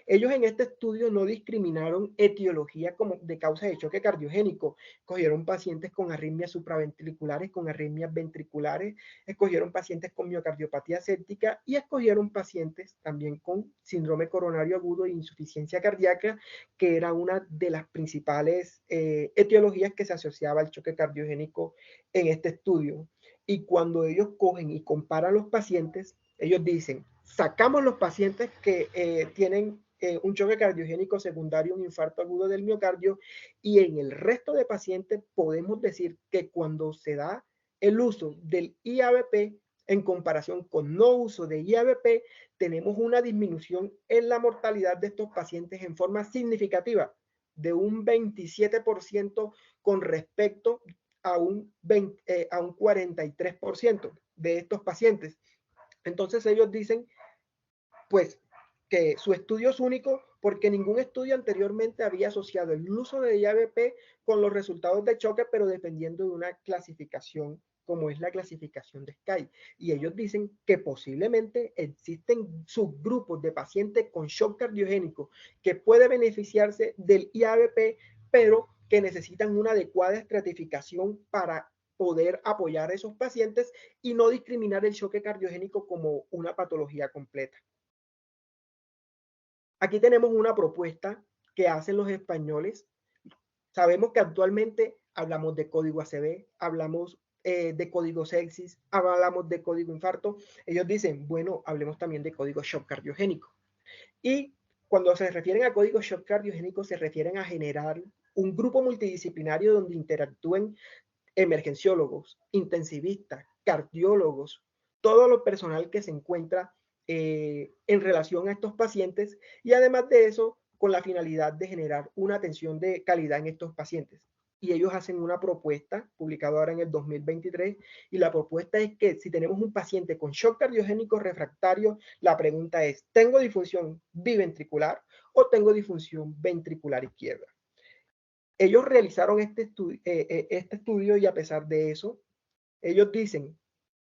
Ellos en este estudio no discriminaron etiología como de causa de choque cardiogénico. Escogieron pacientes con arritmias supraventriculares, con arritmias ventriculares, escogieron pacientes con miocardiopatía séptica y escogieron pacientes también con síndrome coronario agudo e insuficiencia cardíaca, que era una de las principales etiologías que se asociaba al choque cardiogénico en este estudio. Y cuando ellos cogen y comparan los pacientes, ellos dicen, sacamos los pacientes que tienen un choque cardiogénico secundario, un infarto agudo del miocardio, y en el resto de pacientes podemos decir que cuando se da el uso del IABP en comparación con no uso de IABP, tenemos una disminución en la mortalidad de estos pacientes en forma significativa, de un 27% con respecto a un 43% de estos pacientes. Entonces ellos dicen, pues, que su estudio es único porque ningún estudio anteriormente había asociado el uso de IABP con los resultados de choque, pero dependiendo de una clasificación como es la clasificación de SKY. Y ellos dicen que posiblemente existen subgrupos de pacientes con shock cardiogénico que puede beneficiarse del IABP, pero que necesitan una adecuada estratificación para poder apoyar a esos pacientes y no discriminar el choque cardiogénico como una patología completa. Aquí tenemos una propuesta que hacen los españoles. Sabemos que actualmente hablamos de código ACV, hablamos de código sepsis, hablamos de código infarto. Ellos dicen, bueno, hablemos también de código shock cardiogénico. Y cuando se refieren a código shock cardiogénico, se refieren a generar un grupo multidisciplinario donde interactúen emergenciólogos, intensivistas, cardiólogos, todo lo personal que se encuentra en relación a estos pacientes y además de eso, con la finalidad de generar una atención de calidad en estos pacientes. Y ellos hacen una propuesta, publicada ahora en el 2023, y la propuesta es que si tenemos un paciente con shock cardiogénico refractario, la pregunta es, ¿tengo disfunción biventricular o tengo disfunción ventricular izquierda? Ellos realizaron este estudio y a pesar de eso, ellos dicen,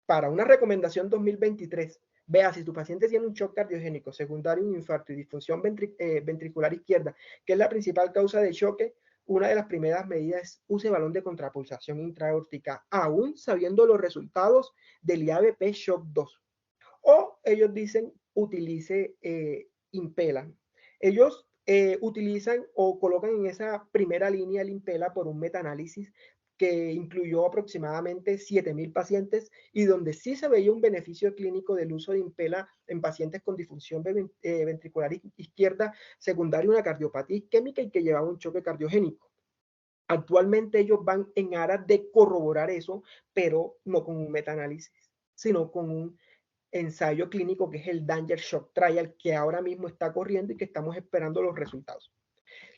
para una recomendación 2023, vea, si tu paciente tiene un shock cardiogénico secundario, un infarto y disfunción ventricular izquierda, que es la principal causa de choque, una de las primeras medidas es use balón de contrapulsación intraaórtica, aún sabiendo los resultados del IABP Shock 2. O ellos dicen, utilice Impela. Ellos utilizan o colocan en esa primera línea el Impela por un metaanálisis que incluyó aproximadamente 7,000 pacientes y donde sí se veía un beneficio clínico del uso de Impela en pacientes con disfunción ventricular izquierda secundaria a una cardiopatía isquémica y que llevaba un choque cardiogénico. Actualmente ellos van en aras de corroborar eso, pero no con un metaanálisis, sino con un ensayo clínico que es el Danger Shock Trial, que ahora mismo está corriendo y que estamos esperando los resultados.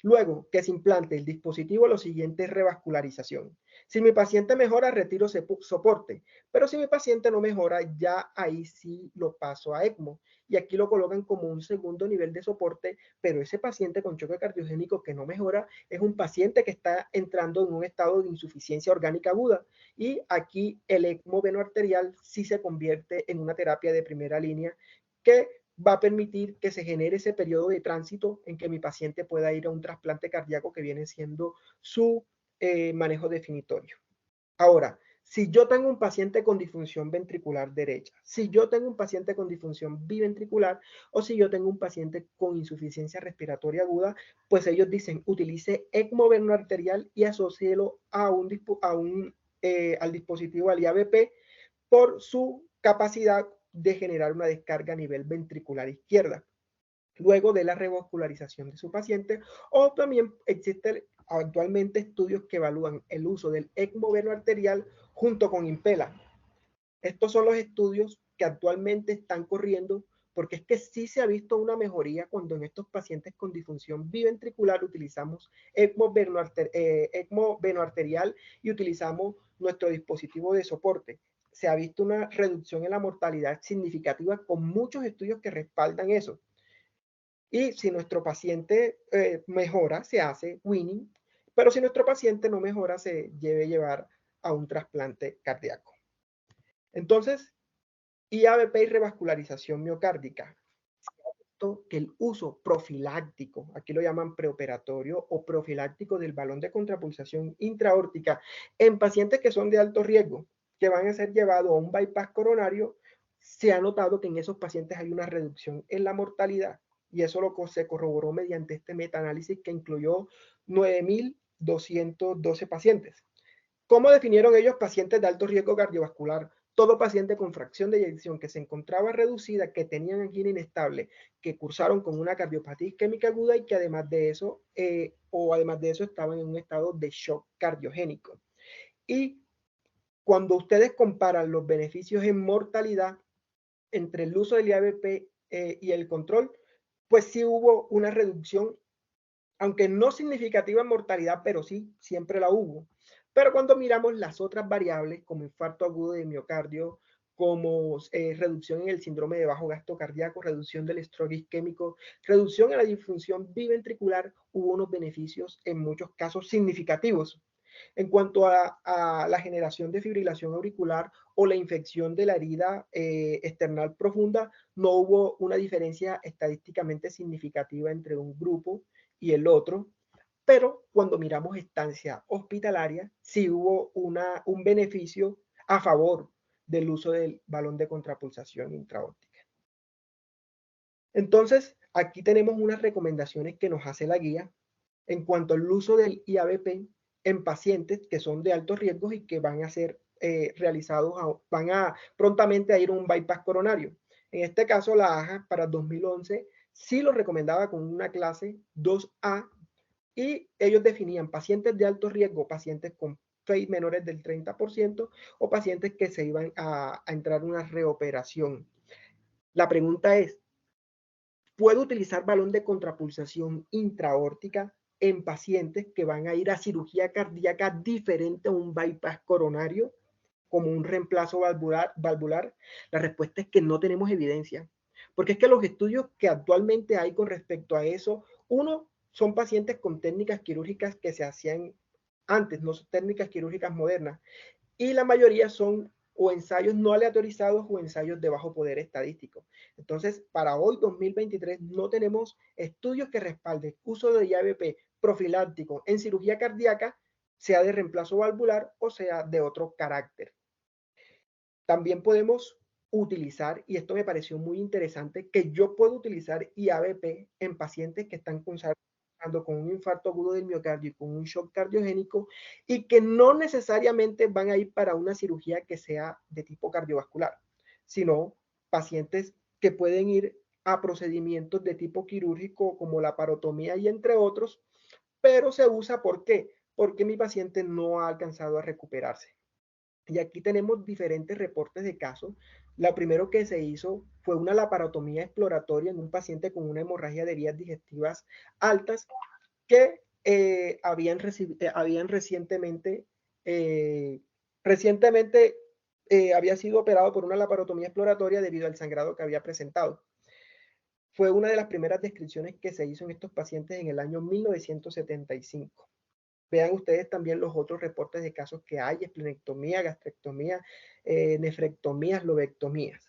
Luego que se implante el dispositivo, lo siguiente es revascularización. Si mi paciente mejora, retiro soporte, pero si mi paciente no mejora, ya ahí sí lo paso a ECMO. Y aquí lo colocan como un segundo nivel de soporte, pero ese paciente con choque cardiogénico que no mejora es un paciente que está entrando en un estado de insuficiencia orgánica aguda. Y aquí el ECMO venoarterial sí se convierte en una terapia de primera línea que va a permitir que se genere ese periodo de tránsito en que mi paciente pueda ir a un trasplante cardíaco que viene siendo su manejo definitorio. Ahora, si yo tengo un paciente con disfunción ventricular derecha, si yo tengo un paciente con disfunción biventricular o si yo tengo un paciente con insuficiencia respiratoria aguda, pues ellos dicen utilice ECMO venoarterial y asócielo al dispositivo al IABP por su capacidad de generar una descarga a nivel ventricular izquierda, luego de la revascularización de su paciente, o también existen actualmente estudios que evalúan el uso del ECMO venoarterial junto con Impela. Estos son los estudios que actualmente están corriendo porque es que sí se ha visto una mejoría cuando en estos pacientes con disfunción biventricular utilizamos ECMO venoarterial y utilizamos nuestro dispositivo de soporte. Se ha visto una reducción en la mortalidad significativa con muchos estudios que respaldan eso. Y si nuestro paciente mejora, se hace weaning, pero si nuestro paciente no mejora, se debe llevar a un trasplante cardíaco. Entonces, IABP y revascularización miocárdica. Que el uso profiláctico, aquí lo llaman preoperatorio o profiláctico del balón de contrapulsación intraórtica en pacientes que son de alto riesgo, que van a ser llevados a un bypass coronario, se ha notado que en esos pacientes hay una reducción en la mortalidad y eso se corroboró mediante este metaanálisis que incluyó 9,212 pacientes. ¿Cómo definieron ellos pacientes de alto riesgo cardiovascular? Todo paciente con fracción de eyección que se encontraba reducida, que tenían angina inestable, que cursaron con una cardiopatía isquémica aguda y que además de eso estaban en un estado de shock cardiogénico. Y cuando ustedes comparan los beneficios en mortalidad entre el uso del IABP y el control, pues sí hubo una reducción, aunque no significativa en mortalidad, pero sí, siempre la hubo. Pero cuando miramos las otras variables, como infarto agudo de miocardio, como reducción en el síndrome de bajo gasto cardíaco, reducción del stroke isquémico, reducción en la disfunción biventricular, hubo unos beneficios en muchos casos significativos. En cuanto a la generación de fibrilación auricular o la infección de la herida external profunda, no hubo una diferencia estadísticamente significativa entre un grupo y el otro, pero cuando miramos estancia hospitalaria, sí hubo un beneficio a favor del uso del balón de contrapulsación intraórtica. Entonces, aquí tenemos unas recomendaciones que nos hace la guía en cuanto al uso del IABP en pacientes que son de alto riesgo y que van a ser van a prontamente a ir a un bypass coronario. En este caso, la AJA para 2011 sí lo recomendaba con una clase 2A Y ellos definían pacientes de alto riesgo, pacientes con FEI menores del 30% o pacientes que se iban a entrar en una reoperación. La pregunta es, ¿puedo utilizar balón de contrapulsación intraaórtica en pacientes que van a ir a cirugía cardíaca diferente a un bypass coronario como un reemplazo valvular? La respuesta es que no tenemos evidencia, porque es que los estudios que actualmente hay con respecto a eso, uno, son pacientes con técnicas quirúrgicas que se hacían antes, no son técnicas quirúrgicas modernas, y la mayoría son o ensayos no aleatorizados o ensayos de bajo poder estadístico. Entonces, para hoy, 2023, no tenemos estudios que respalden uso de IABP profiláctico en cirugía cardíaca, sea de reemplazo valvular o sea de otro carácter. También podemos utilizar, y esto me pareció muy interesante, que yo puedo utilizar IABP en pacientes que están con un infarto agudo del miocardio y con un shock cardiogénico y que no necesariamente van a ir para una cirugía que sea de tipo cardiovascular, sino pacientes que pueden ir a procedimientos de tipo quirúrgico como la parotomía y entre otros, pero se usa ¿por qué? Porque mi paciente no ha alcanzado a recuperarse. Y aquí tenemos diferentes reportes de casos. Lo primero que se hizo fue una laparotomía exploratoria en un paciente con una hemorragia de vías digestivas altas que habían recientemente había sido operado por una laparotomía exploratoria debido al sangrado que había presentado. Fue una de las primeras descripciones que se hizo en estos pacientes en el año 1975. Vean ustedes también los otros reportes de casos que hay: esplenectomía, gastrectomía, nefrectomías, lobectomías.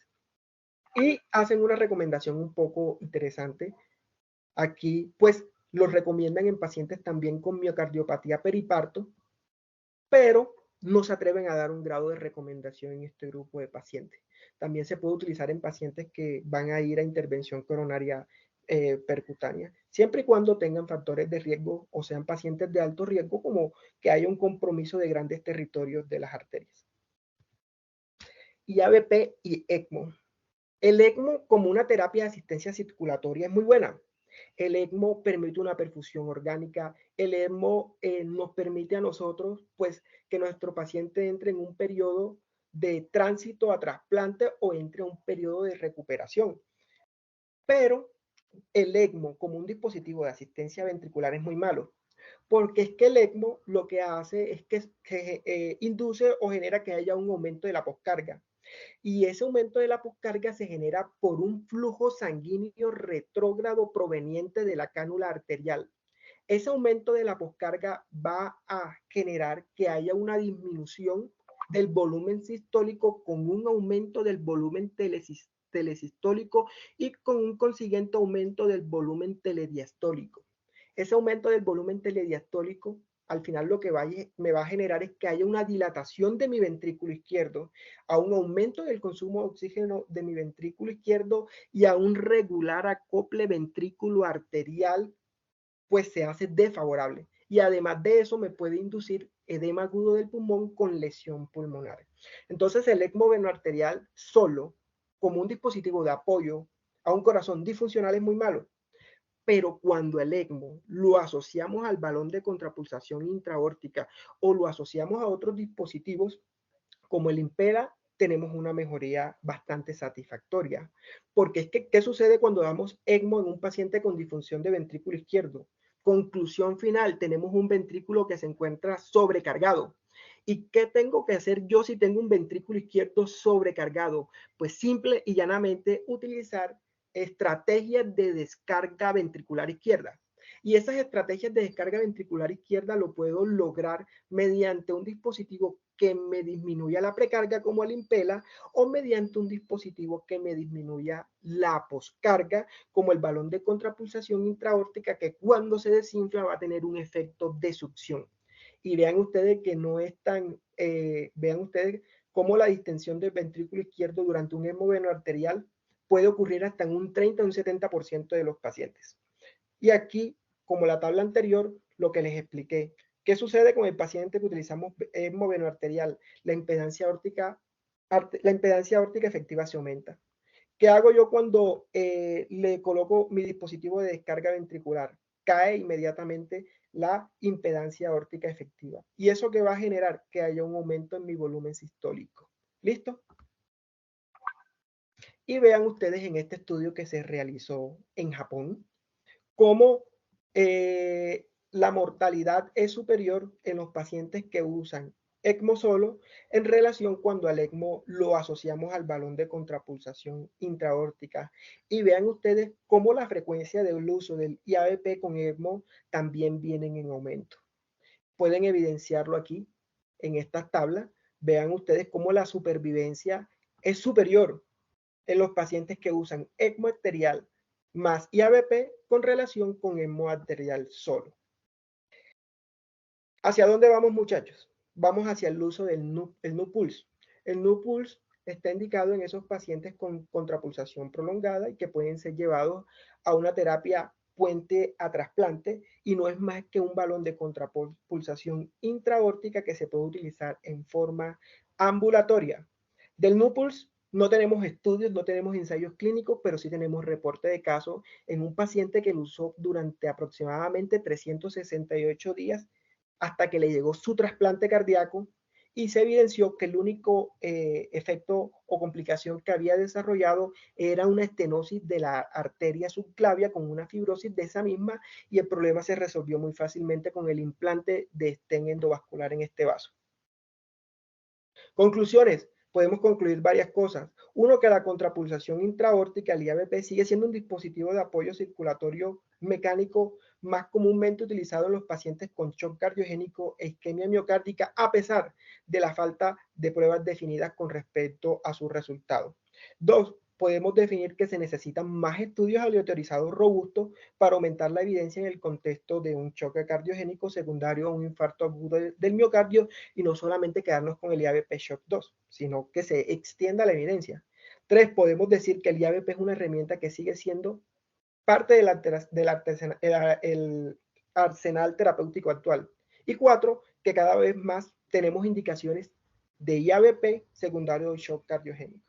Y hacen una recomendación un poco interesante. Aquí, pues, los recomiendan en pacientes también con miocardiopatía periparto, pero no se atreven a dar un grado de recomendación en este grupo de pacientes. También se puede utilizar en pacientes que van a ir a intervención coronaria percutánea, siempre y cuando tengan factores de riesgo o sean pacientes de alto riesgo, como que haya un compromiso de grandes territorios de las arterias. IABP y ECMO. El ECMO como una terapia de asistencia circulatoria es muy buena. El ECMO permite una perfusión orgánica. El ECMO nos permite a nosotros, pues, que nuestro paciente entre en un periodo de tránsito a trasplante o entre en un periodo de recuperación. Pero el ECMO como un dispositivo de asistencia ventricular es muy malo, porque es que el ECMO lo que hace es que induce o genera que haya un aumento de la poscarga. Y ese aumento de la poscarga se genera por un flujo sanguíneo retrógrado proveniente de la cánula arterial. Ese aumento de la poscarga va a generar que haya una disminución del volumen sistólico con un aumento del volumen telesistólico y con un consiguiente aumento del volumen telediastólico. Ese aumento del volumen telediastólico, al final lo que me va a generar es que haya una dilatación de mi ventrículo izquierdo, a un aumento del consumo de oxígeno de mi ventrículo izquierdo y a un regular acople ventrículo arterial, pues se hace desfavorable. Y además de eso me puede inducir edema agudo del pulmón con lesión pulmonar. Entonces el ECMO venoarterial solo, como un dispositivo de apoyo a un corazón disfuncional, es muy malo. Pero cuando el ECMO lo asociamos al balón de contrapulsación intraaórtica o lo asociamos a otros dispositivos como el Impera, tenemos una mejoría bastante satisfactoria. Porque es que, ¿qué sucede cuando damos ECMO en un paciente con disfunción de ventrículo izquierdo? Conclusión final, tenemos un ventrículo que se encuentra sobrecargado. ¿Y qué tengo que hacer yo si tengo un ventrículo izquierdo sobrecargado? Pues simple y llanamente utilizar estrategias de descarga ventricular izquierda. Y esas estrategias de descarga ventricular izquierda lo puedo lograr mediante un dispositivo que me disminuya la precarga como el Impela o mediante un dispositivo que me disminuya la poscarga como el balón de contrapulsación intraaórtica, que cuando se desinfla va a tener un efecto de succión. Y vean ustedes que no es tan, vean ustedes cómo la distensión del ventrículo izquierdo durante un ECMO venoarterial puede ocurrir hasta en un 30 o un 70% de los pacientes. Y aquí, como la tabla anterior, lo que les expliqué. ¿Qué sucede con el paciente que utilizamos ECMO venoarterial? La impedancia aórtica efectiva se aumenta. ¿Qué hago yo cuando le coloco mi dispositivo de descarga ventricular? Cae inmediatamente la impedancia aórtica efectiva. ¿Y eso qué va a generar? Que haya un aumento en mi volumen sistólico. ¿Listo? Y vean ustedes en este estudio que se realizó en Japón, cómo la mortalidad es superior en los pacientes que usan ECMO solo en relación cuando al ECMO lo asociamos al balón de contrapulsación intraórtica. Y vean ustedes cómo la frecuencia del uso del IABP con ECMO también vienen en aumento. Pueden evidenciarlo aquí en estas tablas. Vean ustedes cómo la supervivencia es superior en los pacientes que usan ECMO arterial más IABP con relación con ECMO arterial solo. ¿Hacia dónde vamos, muchachos? Vamos hacia el uso del NuPulse. El NuPulse está indicado en esos pacientes con contrapulsación prolongada y que pueden ser llevados a una terapia puente a trasplante y no es más que un balón de contrapulsación intraórtica que se puede utilizar en forma ambulatoria. Del NuPulse no tenemos estudios, no tenemos ensayos clínicos, pero sí tenemos reporte de casos en un paciente que lo usó durante aproximadamente 368 días hasta que le llegó su trasplante cardíaco y se evidenció que el único efecto o complicación que había desarrollado era una estenosis de la arteria subclavia con una fibrosis de esa misma y el problema se resolvió muy fácilmente con el implante de stent endovascular en este vaso. Conclusiones. Podemos concluir varias cosas. Uno, que la contrapulsación intraórtica, el IABP, sigue siendo un dispositivo de apoyo circulatorio mecánico más comúnmente utilizado en los pacientes con shock cardiogénico e isquemia miocárdica, a pesar de la falta de pruebas definidas con respecto a sus resultados. Dos, podemos definir que se necesitan más estudios aleatorizados robustos para aumentar la evidencia en el contexto de un choque cardiogénico secundario a un infarto agudo del miocardio y no solamente quedarnos con el IABP Shock 2, sino que se extienda la evidencia. 3, podemos decir que el IABP es una herramienta que sigue siendo parte del arsenal terapéutico actual. Y 4, que cada vez más tenemos indicaciones de IABP secundario de shock cardiogénico.